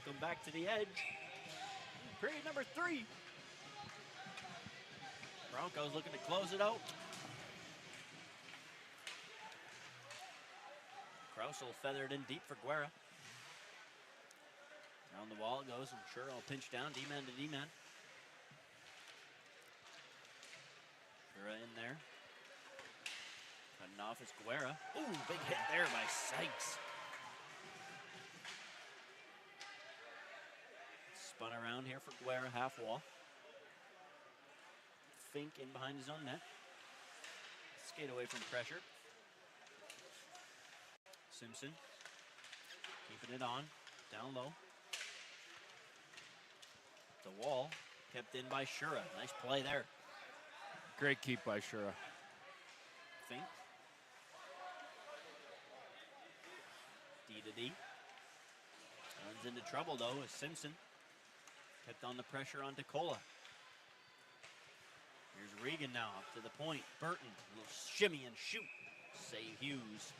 Welcome back to the edge. Period number 3. Broncos looking to close it out. Krausel feathered in deep for Guerra. Around the wall it goes, and sure, I'll pinch down, D-man to D-man. Guerra in there. Cutting off is Guerra. Ooh, big hit there by Sykes. Spun around here for Guerra, half wall. Fink in behind his own net. Skate away from pressure. Simpson keeping it on, down low. The wall kept in by Shura. Nice play there. Great keep by Shura. Fink. D to D. Runs into trouble though as Simpson kept on the pressure on DeCola. Here's Regan now up to the point. Burton, a little shimmy and shoot. Save Hughes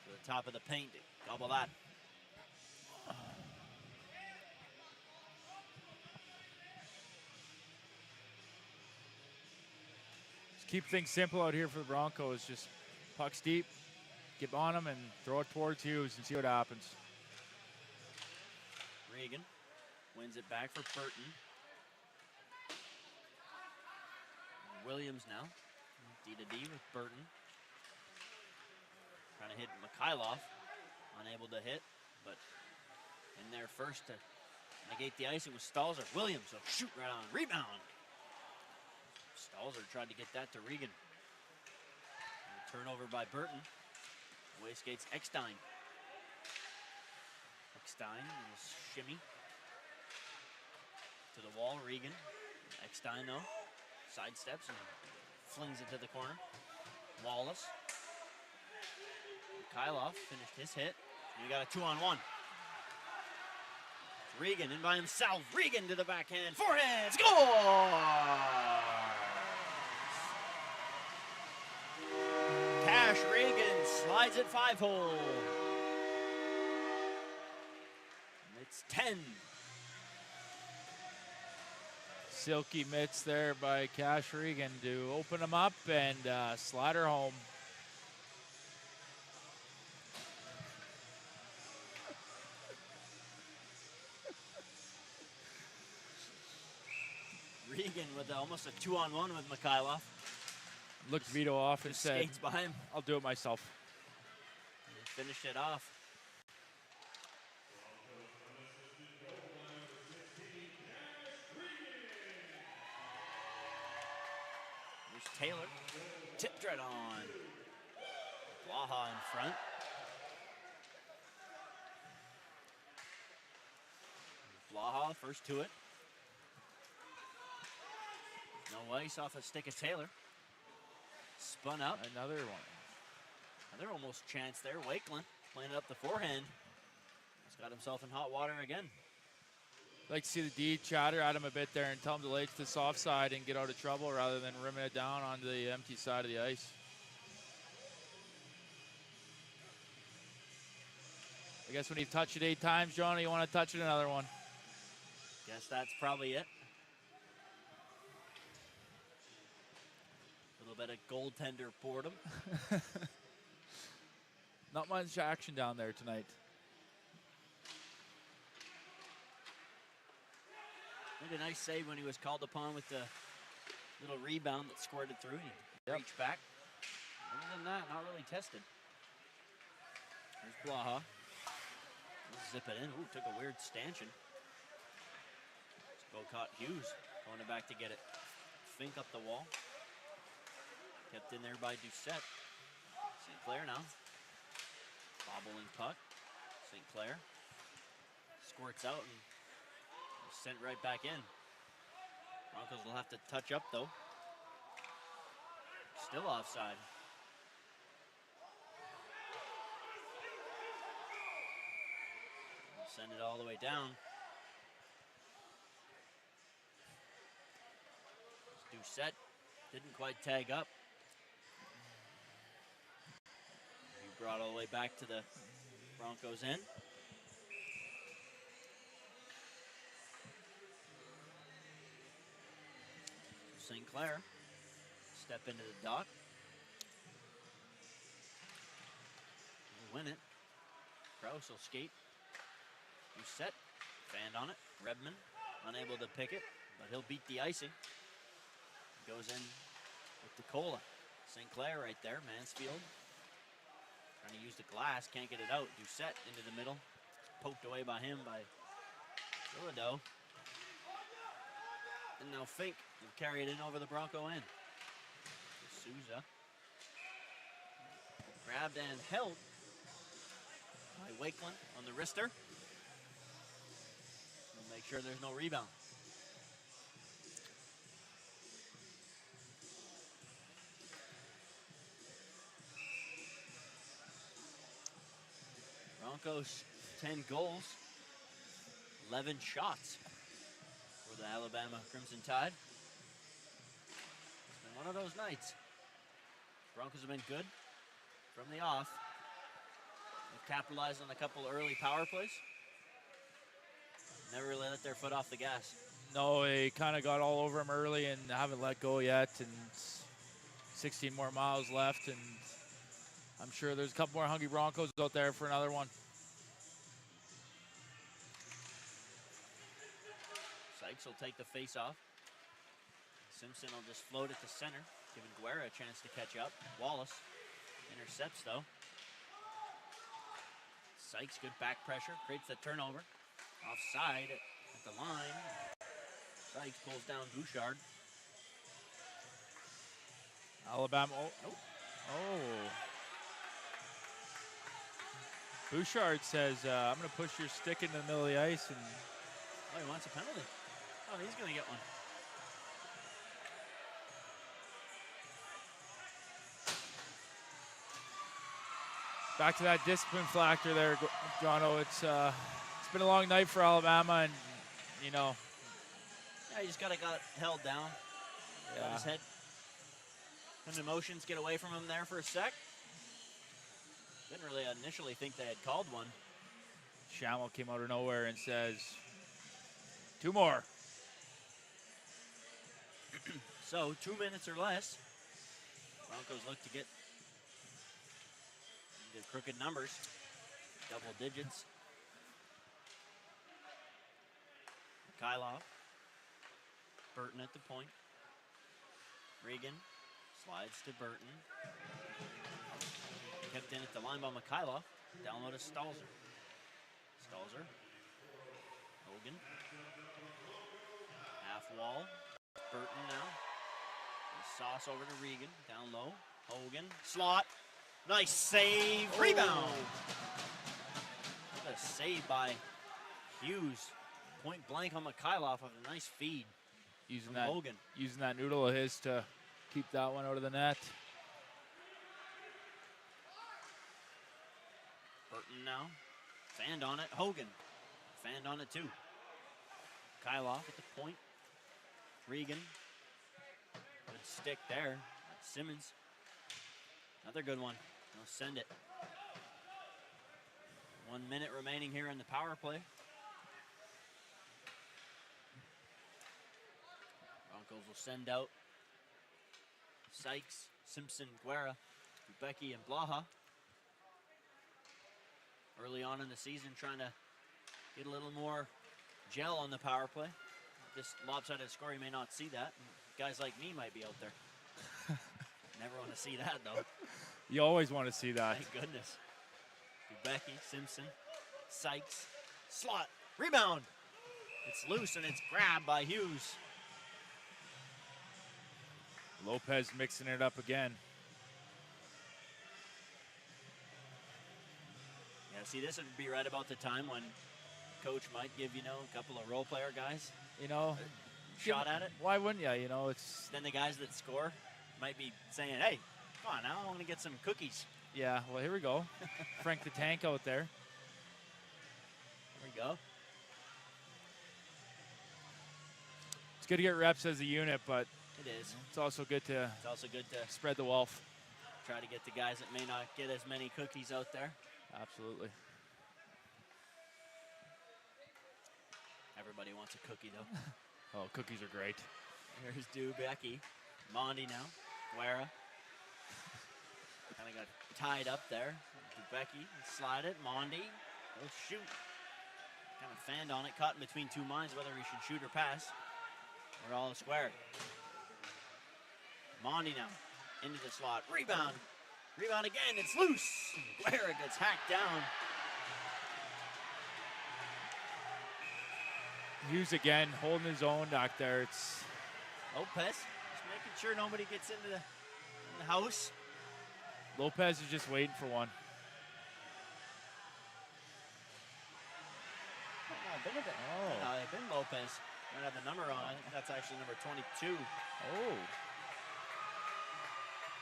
to the top of the paint. Gobble that. Just keep things simple out here for the Broncos. Just pucks deep, get on them, and throw it towards Hughes and see what happens. Regan wins it back for Burton. Williams now. D to D with Burton. Trying to hit Mikhailov. Unable to hit, but in there first to negate the icing was Stalzer. Williams, a shoot right on. Rebound. Stalzer tried to get that to Regan. Turnover by Burton. Away skates Eckstein. Eckstein, a little shimmy. To the wall, Regan. Eckstein though. Sidesteps and flings it to the corner. Wallace. Mikhailov finished his hit. And we got a 2-on-1. Regan in by himself. Regan to the backhand. Forehand. Score! Cash Regan slides it 5-hole. It's 10. Silky mitts there by Cash Regan to open them up and slide her home. Regan with almost a 2-on-1 with Mikhailov. Looked Vito off and said, skates by him. I'll do it myself. And finished it off. Taylor, tipped right on. Blaha in front. Blaha first to it. No ice off a stick of Taylor. Spun up. Another one. Another almost chance there. Wakeland playing it up the forehand. He's got himself in hot water again. Like to see the D chatter at him a bit there and tell him to lay to the soft side and get out of trouble rather than rimming it down onto the empty side of the ice. I guess when you've touched it 8 times, Johnny, you want to touch it another one. Guess that's probably it. A little bit of goaltender boredom. Not much action down there tonight. Made a nice save when he was called upon with the little rebound that squirted through. He reached back. Other than that, not really tested. There's Blaha. Zip it in. Ooh, took a weird stanchion. Go caught Hughes. Going back to get it. Fink up the wall. Kept in there by Doucette. St. Clair now. Bobbling puck. St. Clair. Squirts out and sent right back in. Broncos will have to touch up though. Still offside. We'll send it all the way down. Doucette didn't quite tag up. He brought all the way back to the Broncos end. St. Clair step into the dot. He'll win it. Kraus will skate. Doucette, fanned on it. Redman, unable to pick it, but he'll beat the icing. Goes in with the cola. St. Clair right there, Mansfield. Trying to use the glass, can't get it out. Doucette into the middle. Poked away by him by Bilodeau. And now Fink will carry it in over the Bronco end. Souza. Grabbed and held by Wakeland on the wrister. We'll make sure there's no rebound. Broncos 10 goals, 11 shots for the Alabama Crimson Tide. It's been one of those nights. Broncos have been good from the off. They've capitalized on a couple early power plays. Never really let their foot off the gas. No, they kind of got all over them early and haven't let go yet. And 16 more miles left, and I'm sure there's a couple more hungry Broncos out there for another one. Sykes will take the face off. Simpson will just float it to center, giving Guerra a chance to catch up. Wallace intercepts, though. Sykes, good back pressure, creates the turnover. Offside at the line. Sykes pulls down Bouchard. Alabama. Oh. Nope. Oh. Bouchard says, I'm going to push your stick into the middle of the ice. And Oh, he wants a penalty. Oh, he's going to get one. back to that discipline factor there, Jono. It's been a long night for Alabama, and, you know. Yeah, he just got held down. Yeah. Got his head. And emotions get away from him there for a sec. Didn't really initially think they had called one. Schammel came out of nowhere and says, 2 more. So 2 minutes or less. Broncos look to get the crooked numbers, double digits. Mikhailov, Burton at the point. Regan slides to Burton. Kept in at the line by Mikhailov. Down low to Stalzer. Stalzer. Hogan. Half wall. Burton now. Sauce over to Regan. Down low. Hogan. Slot. Nice save. Rebound. What a save by Hughes. Point blank on Mikhailov of a nice feed. Using Hogan. Using that noodle of his to keep that one out of the net. Burton now. Fanned on it. Hogan. Fanned on it too. Mikhailov at the point. Regan. Good stick there. Simmons. Another good one. They'll send it. 1 minute remaining here in the power play. Broncos will send out Sykes, Simpson, Guerra, Becky, and Blaha. Early on in the season, trying to get a little more gel on the power play. This lopsided score, you may not see that. Guys like me might be out there. Never want to see that, though. You always want to see that. Thank goodness. Becky, Simpson, Sykes, slot, rebound. It's loose and it's grabbed by Hughes. Lopez mixing it up again. Yeah, see, this would be right about the time when coach might give, a couple of role player guys, shot at it. Why wouldn't you? It's Then the guys that score might be saying, hey, come on now, I want to get some cookies. Yeah, well, here we go. Frank the Tank out there. There we go. It's good to get reps as a unit, but It is. it's also good to It's also good to spread the wealth. try to get the guys that may not get as many cookies out there. Absolutely. Everybody wants a cookie, though. Oh, cookies are great. Here's Dubecki. Mondi now. Guerra. Kind of got tied up there. Dubecki slide it. Mondi will shoot. Kind of fanned on it, caught in between two minds whether he should shoot or pass. We're all square. Mondi now into the slot. Rebound. Rebound again. It's loose. Guerra gets hacked down. Hughes again holding his own back there. It's Lopez just making sure nobody gets into the house. Lopez is just waiting for one. No, they've been Lopez. Might have the number on. I think that's actually number 22. Oh.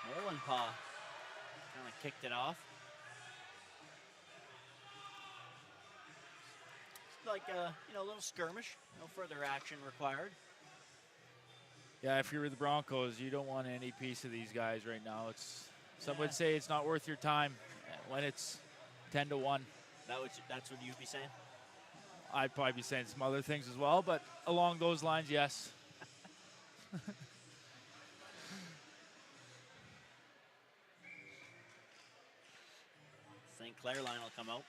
Molenpaw kind of kicked it off. It's like a little skirmish. No further action required. Yeah, if you're the Broncos, you don't want any piece of these guys right now. Some would say it's not worth your time when it's 10-1. That's what you'd be saying? I'd probably be saying some other things as well, but along those lines, yes. St. Clair line will come out.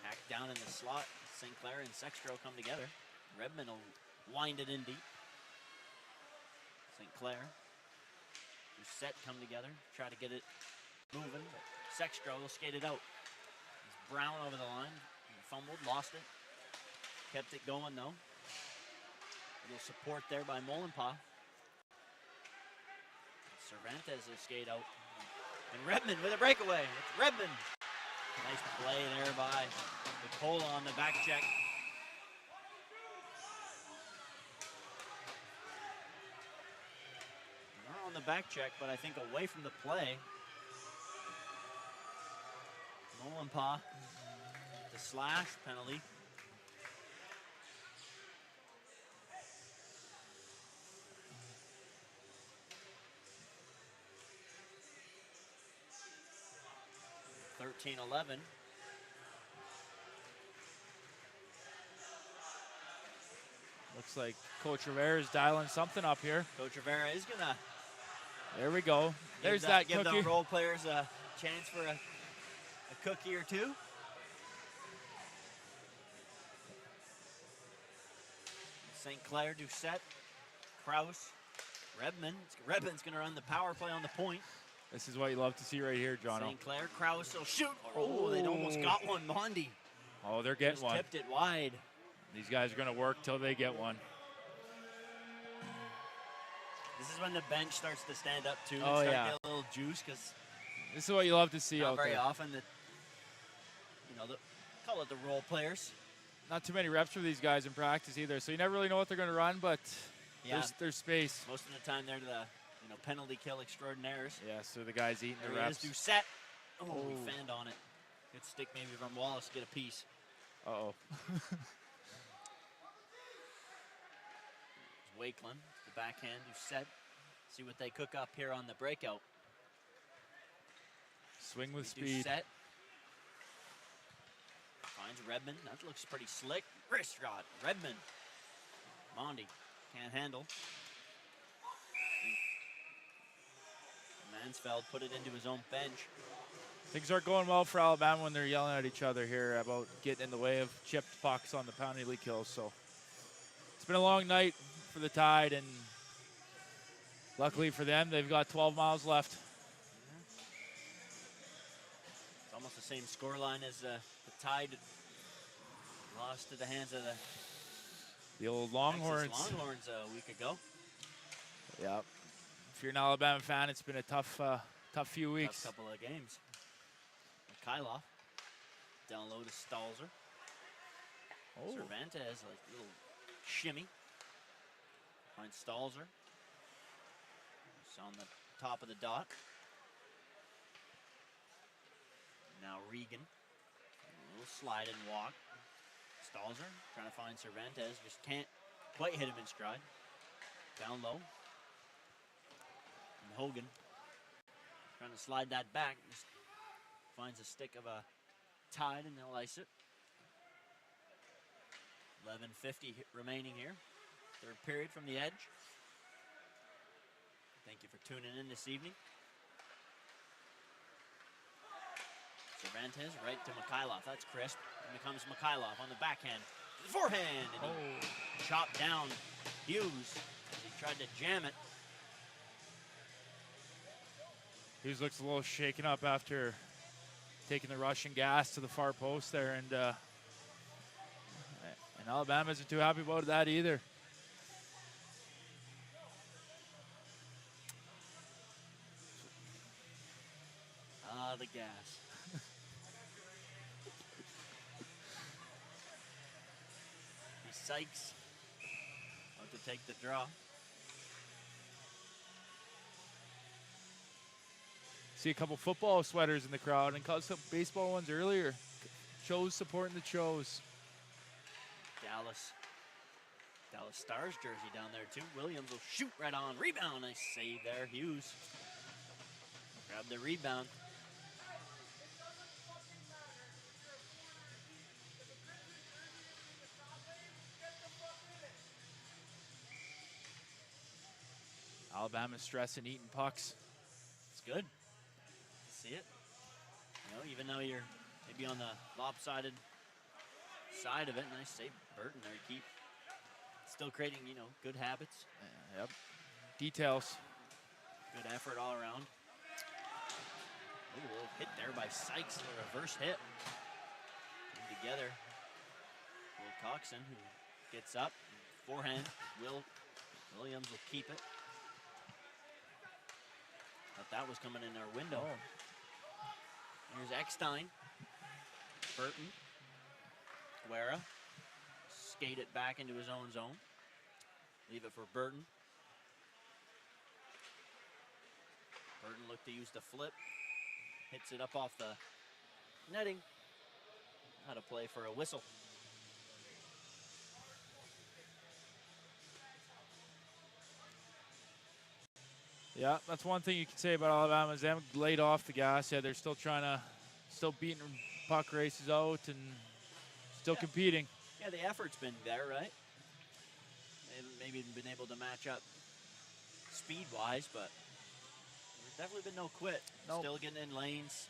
Hacked down in the slot. St. Clair and Sextro come together. Redmond will wind it in deep. St. Clair. Set come together. Try to get it moving. But Sextro will skate it out. It's Brown over the line. He fumbled, lost it. Kept it going though. A little support there by Molenpaw. Cervantes will skate out. And Redmond with a breakaway. It's Redmond. Nice play there by Nicola on the back check. Not on the back check, but I think away from the play. Molenpaw, the slash penalty. (13-11). Looks like Coach Rivera is dialing something up here. Coach Rivera is gonna. There we go. There's that give cookie. the role players a chance for a cookie or two. St. Clair, Doucette, Krause, Redmond. Redmond's going to run the power play on the point. This is what you love to see right here, Jono. St. Clair, Krause will shoot. Oh, they'd almost got one. Mondi. Oh, they're getting just one. Tipped it wide. These guys are going to work till they get one. This is when the bench starts to stand up too. Oh, and start yeah. to get a little juice because This is what you love to see not out very there. often that call it the role players. Not too many reps for these guys in practice either, so you never really know what they're going to run, but Yeah. there's space. Most of the time they're the penalty kill extraordinaires. Yeah, so the guys eating There the he reps. is, Doucette. Oh, we fanned on it. Good stick maybe from Wallace to get a piece. Uh-oh. Wakeland, the backhand, Doucette. See what they cook up here on the breakout. Swing with speed. Doucette. Finds Redmond. That looks pretty slick. Wrist shot. Redmond. Mondi can't handle. Mansfeld put it into his own bench. Things aren't going well for Alabama when they're yelling at each other here about getting in the way of chipped pucks on the penalty kills. So it's been a long night for the Tide, and luckily for them, they've got 12 miles left. It's almost the same scoreline as the Tide lost to the hands of The old Texas Longhorns. Longhorns a week ago. Yeah. If you're an Alabama fan, it's been a tough few weeks. Tough couple of games. Kyloff down low to Stalzer. Oh. Cervantes, like a little shimmy. Finds Stalzer. It's on the top of the dot. Now Regan. A little slide and walk. Stalzer trying to find Cervantes. Just can't quite hit him in stride. Down low. And Hogan trying to slide that back. Just finds a stick of a Tide and they'll ice it. 11:50 remaining here. Third period from the edge. Thank you for tuning in this evening. Cervantes right to Mikhailov. That's crisp. And becomes Mikhailov on the backhand. The forehand. And he chopped down Hughes as he tried to jam it. Hughes looks a little shaken up after taking the Russian gas to the far post there, and Alabama isn't too happy about that either. The gas. Sykes about to take the draw. See a couple football sweaters in the crowd and caught some baseball ones earlier. Chose supporting the Chose. Dallas Stars jersey down there too. Williams will shoot right on. Rebound. Nice save there. Hughes grabbed the rebound. Alabama's stressing eating pucks. It's good. See it? You know, even though you're maybe on the lopsided side of it, nice save Burton there. Keep still creating, you know, good habits. Yep. Details. Good effort all around. Ooh, a little hit there by Sykes, a reverse hit. And together, Will Coxon, who gets up, forehand. Williams will keep it. Thought that was coming in our window. Here's Eckstein. Burton. Guerra. Skate it back into his own zone. Leave it for Burton. Burton looked to use the flip. Hits it up off the netting. How to play for a whistle. Yeah, that's one thing you can say about Alabama is they haven't laid off the gas yet. They're still beating puck races out and still competing. Yeah, the effort's been there, right? They haven't maybe been able to match up speed-wise, but there's definitely been no quit. Nope. Still getting in lanes,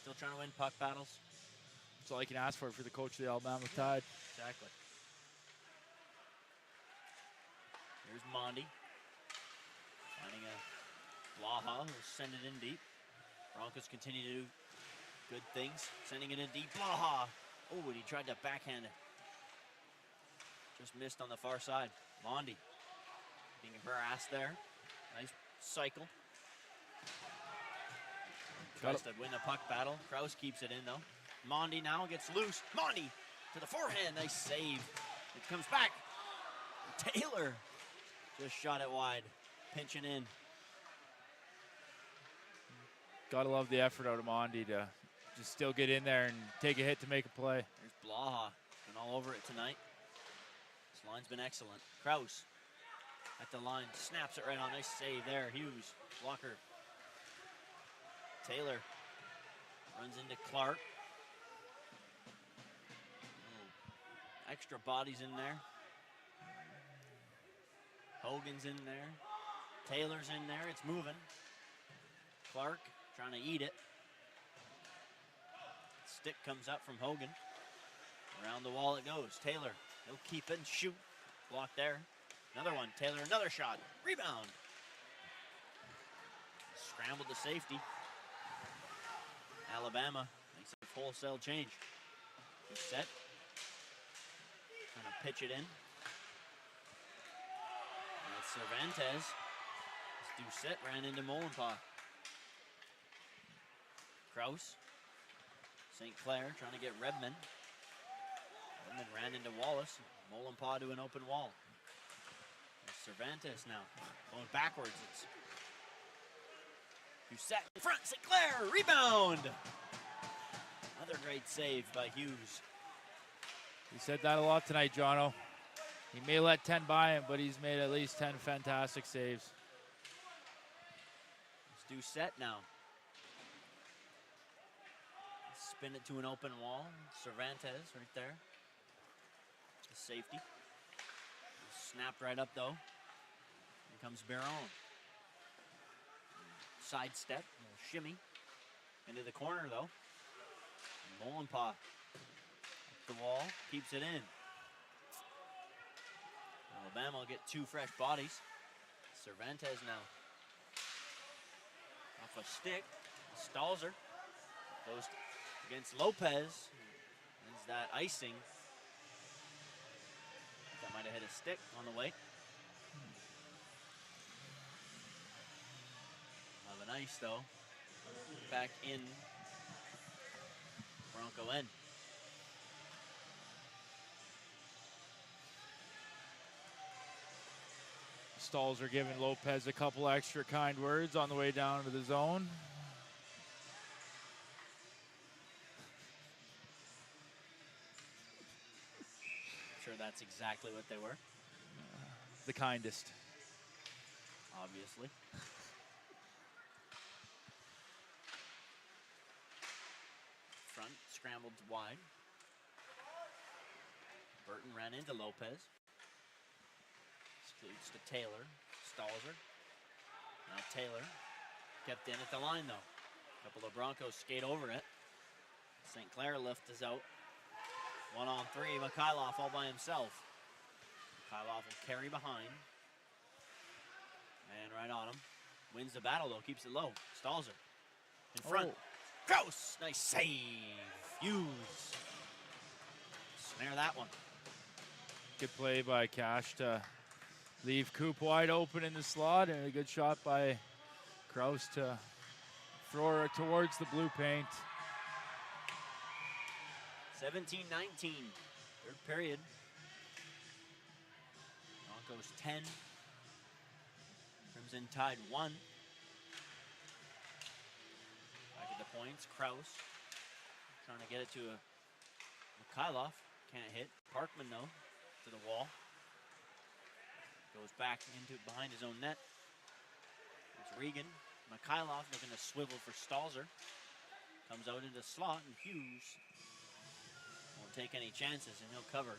still trying to win puck battles. That's all you can ask for the coach of the Alabama Tide. Exactly. Here's Mondi. Finding a Blaha who'll send it in deep. Broncos continue to do good things. Sending it in deep. Blaha. Oh, and he tried to backhand it. Just missed on the far side. Mondi being harassed there. Nice cycle. Tries to win a puck battle. Krause keeps it in though. Mondi now gets loose. Mondi to the forehand. Nice save. It comes back. Taylor just shot it wide. Pinching in. Gotta love the effort out of Mondi to just still get in there and take a hit to make a play. There's Blaha. Been all over it tonight. This line's been excellent. Krause at the line. Snaps it right on. Nice save there. Hughes. Blocker. Taylor runs into Clark. Oh, extra bodies in there. Hogan's in there. Taylor's in there. It's moving. Clark trying to eat it. Stick comes up from Hogan. Around the wall it goes. Taylor, he'll keep it and shoot. Block there. Another one. Taylor, another shot. Rebound. Scrambled to safety. Alabama makes a wholesale change. Good set. Trying to pitch it in. And it's Cervantes. Doucette ran into Molenpaw. Krause. St. Clair trying to get Redmond. Redmond ran into Wallace. Molenpaw to an open wall. There's Cervantes now. Going backwards. It's Doucette in front. St. Clair. Rebound. Another great save by Hughes. He said that a lot tonight, Jono. He may let 10 by him, but he's made at least 10 fantastic saves. It's Doucette now. Spin it to an open wall. Cervantes right there. The safety. Snapped right up, though. Here comes Baron. Sidestep, a little shimmy. Into the corner, though. Molenpaw up the wall, keeps it in. Alabama will get 2 fresh bodies. Cervantes now. Off a stick. Stalzer goes against Lopez. Wins that icing. That might have hit a stick on the way. Have an ice, though. Back in Bronco end. Stalls are giving Lopez a couple extra kind words on the way down to the zone. I'm sure that's exactly what they were. The kindest. Obviously. Front scrambled wide. Burton ran into Lopez. Scoots to Taylor. Stalzer. Now Taylor. Kept in at the line, though. A couple of Broncos skate over it. St. Clair lift is out. 1-on-3. Mikhailov all by himself. Mikhailov will carry behind. Man right on him. Wins the battle, though. Keeps it low. Stalzer. In front. Oh. Kraus. Nice save. Hughes. Snare that one. Good play by Cash to leave Coop wide open in the slot, and a good shot by Kraus to throw her towards the blue paint. 17-19. Third period. Broncos 10. Crimson Tide 1. Back at the points. Kraus trying to get it to a Mikhailov. Can't hit. Parkman, though, to the wall. Goes back into behind his own net. It's Regan. Mikhailov looking to swivel for Stalzer. Comes out into slot, and Hughes won't take any chances, and he'll cover.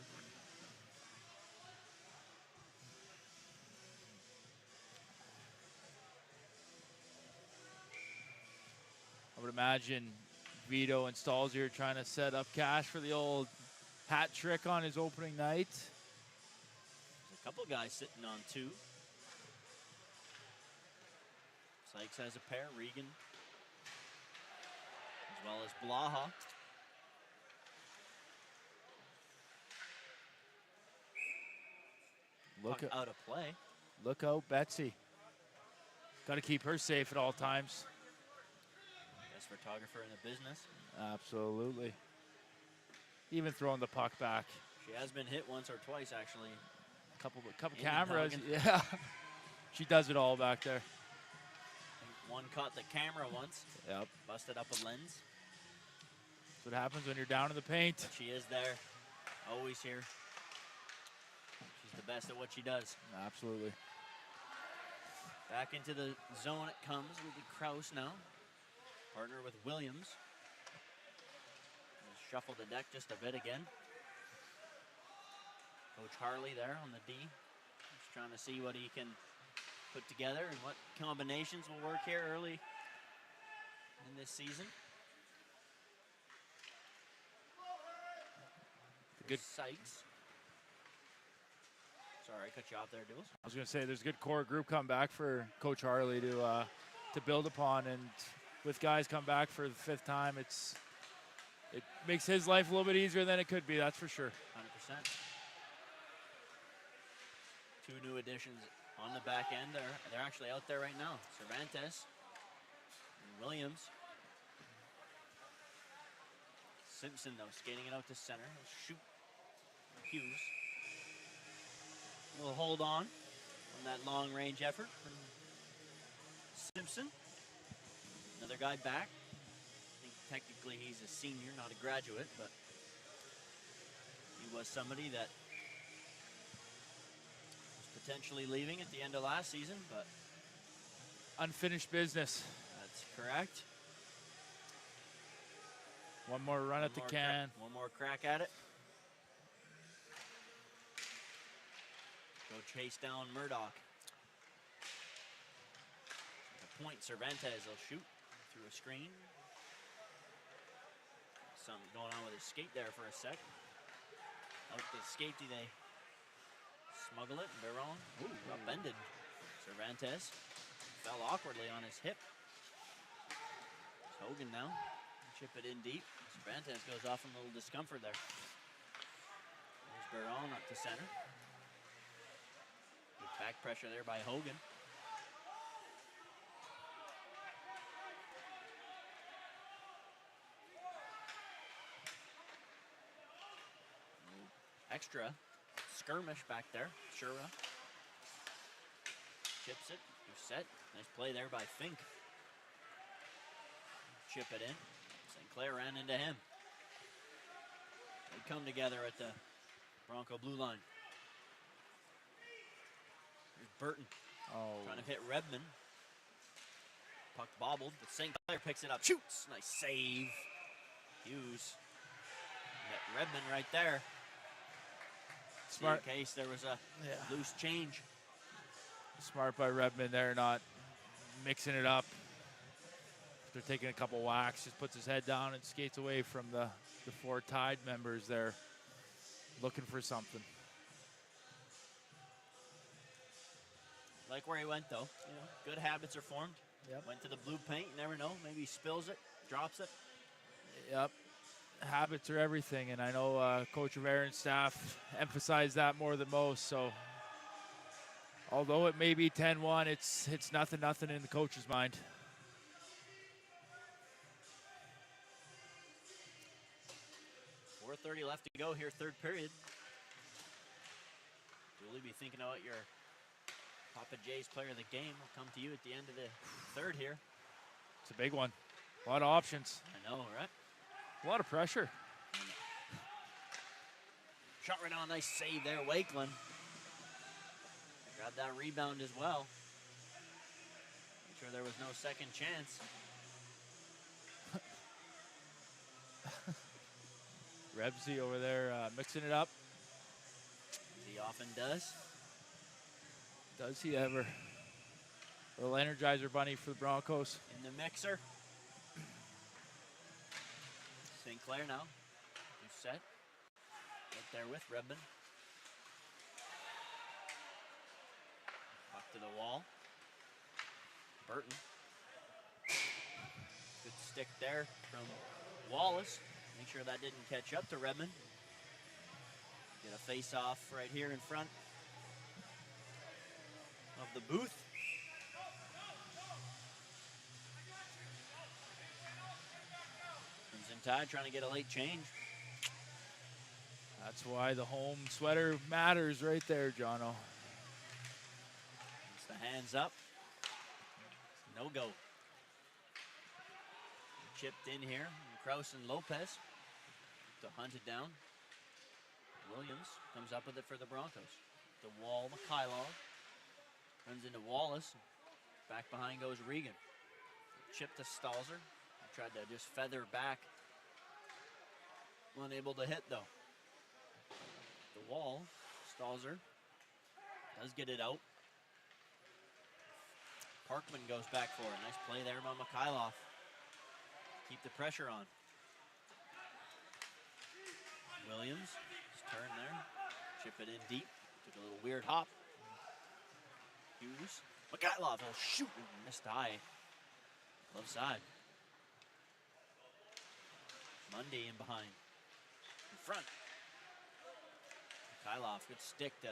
I would imagine Vito and Stalzer are trying to set up Cash for the old hat trick on his opening night. There's a couple guys sitting on 2. Sykes has a pair, Regan, as well as Blaha. Look out of play. Look out, Betsy. Got to keep her safe at all times. Best photographer in the business. Absolutely. Even throwing the puck back. She has been hit once or twice, actually. Couple In the cameras. noggin. Yeah. She does it all back there. One caught the camera once. Yep. Busted up a lens. That's what happens when you're down in the paint. But she is there. Always here. She's the best at what she does. Absolutely. Back into the zone it comes with the Kraus now. Partner with Williams. Shuffle the deck just a bit again. Coach Harley there on the D. Just trying to see what he can put together and what combinations will work here early in this season. Good. Sykes. Sorry, I cut you off there, Duels. I was going to say there's a good core group come back for Coach Harley to build upon, and with guys come back for the 5th time, it makes his life a little bit easier than it could be, that's for sure. 100%. 2 new additions on the back end. They're actually out there right now. Cervantes and Williams. Simpson, though, skating it out to center. Shoot. Hughes. A little hold on that long-range effort from Simpson. Another guy back. I think technically he's a senior, not a graduate, but he was somebody that was potentially leaving at the end of last season, but Unfinished business. that's correct. One more run at the can. One more crack at it. Go chase down Murdoch. The point, Cervantes will shoot through a screen. Something going on with his skate there for a sec. Out the skate, they smuggle it. Baron, upended. Cervantes fell awkwardly on his hip. It's Hogan now. Chip it in deep. Cervantes goes off in a little discomfort there. There's Baron up to center. Good back pressure there by Hogan. Extra skirmish back there. Shura chips it. Set. Nice play there by Fink. Chip it in. St. Clair ran into him. They come together at the Bronco blue line. Here's Burton. Trying to hit Redmond. Puck bobbled, but St. Clair picks it up. Shoots. Nice save. Hughes. Hit Redmond right there. Smart. In case there was a loose change. Smart by Redmond there, not mixing it up. They're taking a couple whacks, just puts his head down and skates away from the four Tide members there, looking for something. Like where he went, though. You know, good habits are formed. Yep. Went to the blue paint, you never know. Maybe he spills it, drops it. Yep. Habits are everything, and I know Coach Rivera and staff emphasize that more than most. So, although it may be 10-1, it's nothing in the coach's mind. .4:30 left to go here, third period. Dooley be thinking about your Papa J's player of the game. Will come to you at the end of the third here. It's a big one. A lot of options. I know, right? A lot of pressure. Shot right on, nice save there, Wakeland. Got that rebound as well. Make sure there was no second chance. Rebsy over there mixing it up. As he often does. Does he ever? A little Energizer bunny for the Broncos. In the mixer. St. Clair now. Who's set. Right there with Redmond. Puck to the wall. Burton. Good stick there from Wallace. Make sure that didn't catch up to Redmond. Get a face-off right here in front of the booth. Crimson Tide trying to get a late change. That's why the home sweater matters right there, Jono. It's the hands up. No go. Chipped in here. Kraus and Lopez to hunt it down. Williams comes up with it for the Broncos. The wall, Mikhailov. Runs into Wallace. Back behind goes Regan. Chip to Stalzer. Tried to just feather back. Unable to hit though. The wall, Stalzer does get it out. Parkman goes back for it. Nice play there by Mikhailov. Keep the pressure on. Williams, his turn there. Chip it in deep. Took a little weird hop. Hughes. Mikhailov will shoot. Missed high. Left side. Mundy in behind. In front. Mikhailov, good stick to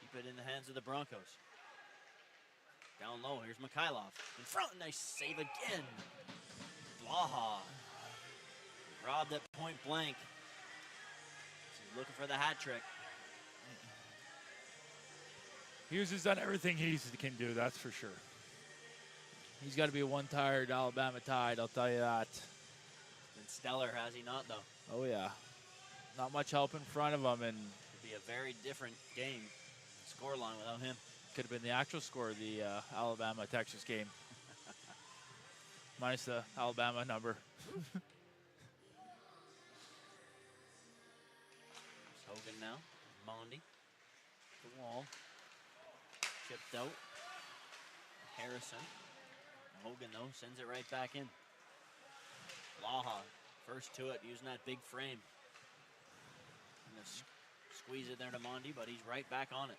keep it in the hands of the Broncos. Down low, here's Mikhailov. In front, nice save again. Blaha. Robbed at point blank. He's looking for the hat trick. Hughes has done everything he can do, that's for sure. He's got to be a one-tired Alabama Tide, I'll tell you that. Been stellar, has he not, though? Oh, yeah. Not much help in front of him, and Could be a very different game, scoreline without him. could have been the actual score of the Alabama-Texas game. Minus the Alabama number. Hogan now. Mondi. The wall. Chipped out. Harrison. Hogan, though, sends it right back in. Laha, first to it, using that big frame. Gonna squeeze it there to Mondi, but he's right back on it.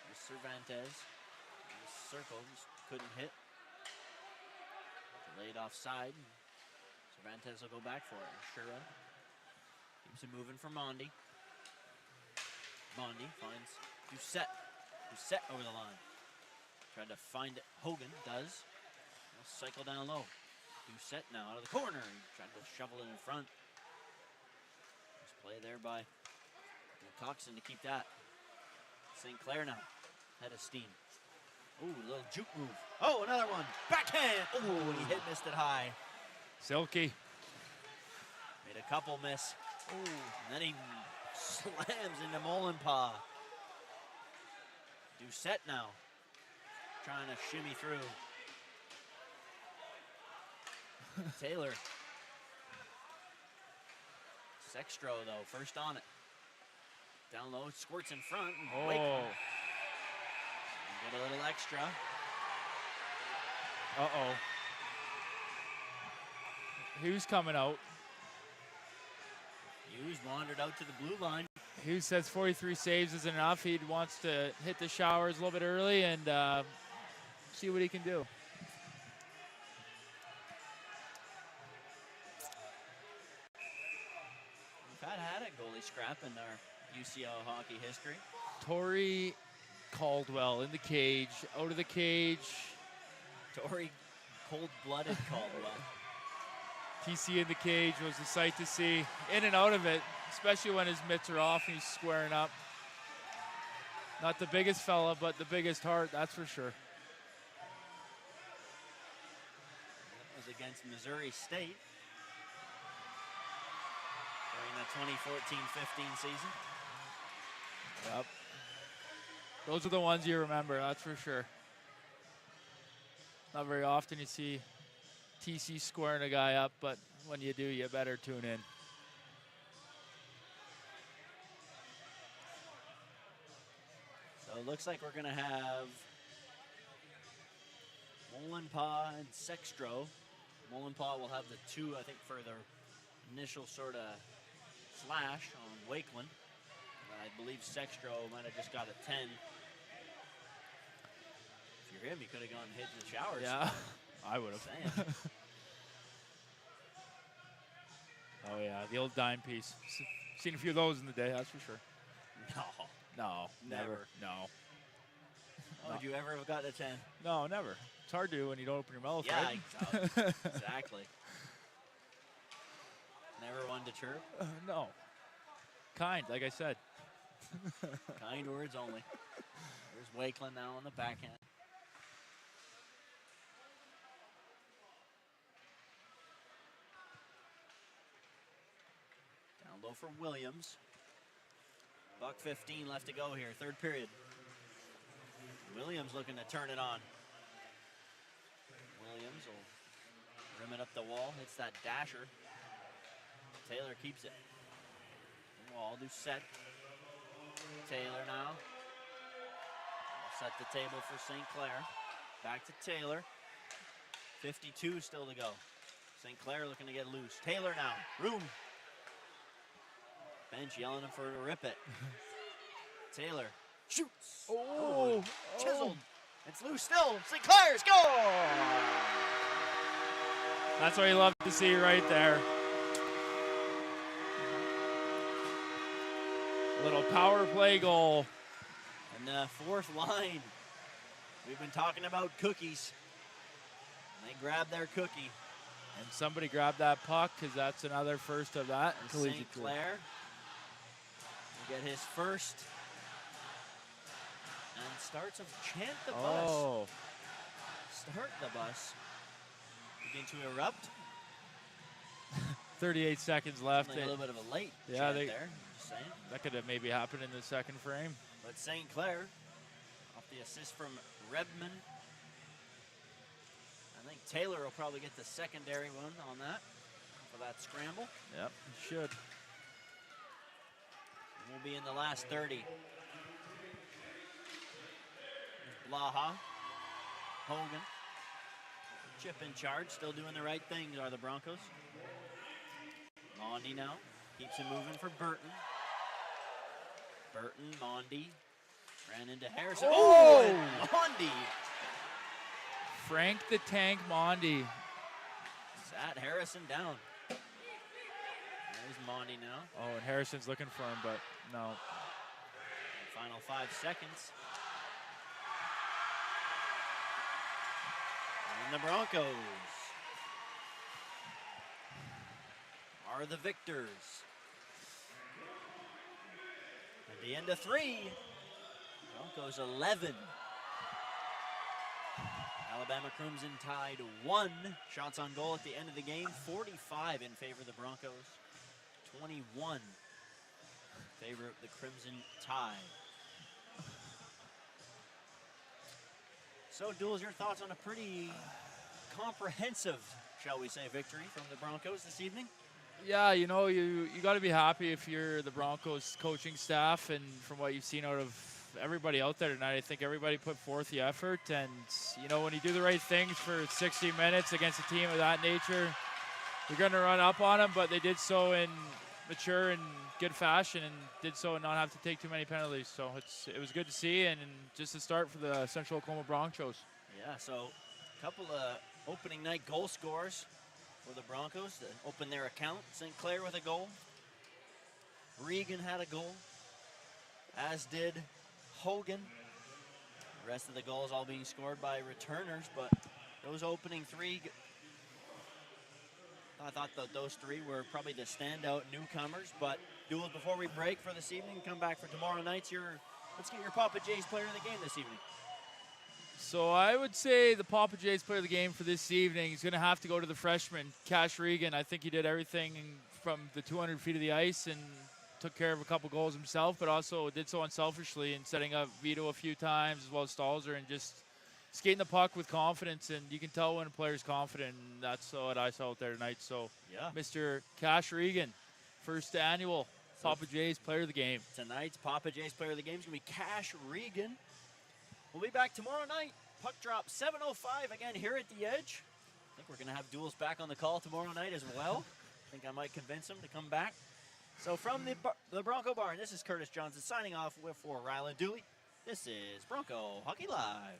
There's Cervantes. In the circle, just couldn't hit. Laid offside. Cervantes will go back for it. Shura keeps it moving for Mondi. Mondi finds Doucette. Doucette over the line. Tried to find it. Hogan does. He'll cycle down low. Doucette now out of the corner. He tried to shovel it in front. Nice play there by Coxon to keep that. St. Clair now. Head of steam. Ooh, a little juke move. Oh, another one. Backhand. Ooh, he missed it high. Silky. Made a couple miss. Ooh, and then he slams into Molenpaw. Doucette now. Trying to shimmy through. Taylor. Sextro, though, first on it. Down low, squirts in front. Oh. Wakeman. Get a little extra. Uh-oh. Hughes coming out. Hughes wandered out to the blue line. Hughes says 43 saves is enough. He wants to hit the showers a little bit early and see what he can do. We've had a goalie scrap in our UCL hockey history. Torrey Caldwell in the cage, out of the cage. Torrey, cold-blooded Caldwell. TC in the cage was a sight to see. In and out of it, especially when his mitts are off and he's squaring up. Not the biggest fella, but the biggest heart, that's for sure. That was against Missouri State during the 2014-15 season. Yep. Those are the ones you remember, that's for sure. Not very often you see TC squaring a guy up, but when you do, you better tune in. So it looks like we're going to have Molenpaw and Sextro. Molenpaw will have the 2, I think, for their initial sort of slash on Wakeland. I believe Sextro might have just got a 10. If you're him, he could have gone and hit in the showers. Yeah, I would have. Oh, yeah, the old dime piece. Seen a few of those in the day, that's for sure. No, never. No. Oh, would you ever have gotten a 10? No, never. It's hard to when you don't open your mouth, yeah, right? Exactly. Never one to chirp? No. Kind, like I said. Kind words only. There's Wakeland now on the backhand. Down low for Williams. $1:15 left to go here, third period. Williams looking to turn it on. Williams will rim it up the wall, hits that dasher. Taylor keeps it. The wall, Doucette. Taylor now. Set the table for St. Clair. Back to Taylor. 52 still to go. St. Clair looking to get loose. Taylor now. Room. Bench yelling for him to rip it. Taylor shoots. Oh. Chiseled. It's loose still. St. Clair score! That's what you love to see right there. Little power play goal. And the fourth line. We've been talking about cookies. They grabbed their cookie. And somebody grabbed that puck because that's another first of that. St. Clair will get his first. And starts to chant the bus. Oh. Start the bus. Begin to erupt. 38 seconds left. Like a little bit of a late Yeah, chant they- there. Just saying. That could have maybe happened in the second frame. But St. Clair, off the assist from Redman. I think Taylor will probably get the secondary one on that, for that scramble. Yep, he should. will be in the last 30. Blaha, Hogan, Chip in charge, still doing the right things are the Broncos. Mondi now, keeps it moving for Burton. Burton, Mondi, ran into Harrison. Oh! And Mondi Frank the Tank Mondi. sat Harrison down. There's Mondi now. Oh, and Harrison's looking for him, but no. Final 5 seconds. And the Broncos are the victors. At the end of 3, Broncos 11. Alabama Crimson tied 1. Shots on goal at the end of the game, 45 in favor of the Broncos, 21 in favor of the Crimson Tide. So, Duels, your thoughts on a pretty comprehensive, shall we say, victory from the Broncos this evening? Yeah, you know, you got to be happy if you're the Broncos coaching staff, and from what you've seen out of everybody out there tonight, I think everybody put forth the effort. And, you know, when you do the right things for 60 minutes against a team of that nature, you're going to run up on them, but they did so in mature and good fashion and did so and not have to take too many penalties. So it was good to see, and just a start for the Central Oklahoma Broncos. Yeah, so a couple of opening night goal scorers for the Broncos to open their account. St. Clair with a goal. Regan had a goal, as did Hogan. The rest of the goals all being scored by returners, but those opening 3, I thought that those 3 were probably the standout newcomers. But Duels, before we break for this evening, come back for tomorrow night's let's get your Papa J's player of the game this evening. So I would say the Papa J's player of the game for this evening is going to have to go to the freshman, Cash Regan. I think he did everything from the 200 feet of the ice and took care of a couple goals himself, but also did so unselfishly in setting up Vito a few times as well as Stalzer and just skating the puck with confidence. And you can tell when a player's confident, and that's what I saw out there tonight. So yeah, Mr. Cash Regan, first annual Papa J's player of the game. Tonight's Papa J's player of the game is going to be Cash Regan. We'll be back tomorrow night. Puck drop 7:05 again here at the Edge. I think we're going to have Duels back on the call tomorrow night as well. I think I might convince him to come back. So from the Bronco Barn, this is Curtis Johnson signing off for Ryland Dooley. This is Bronco Hockey Live.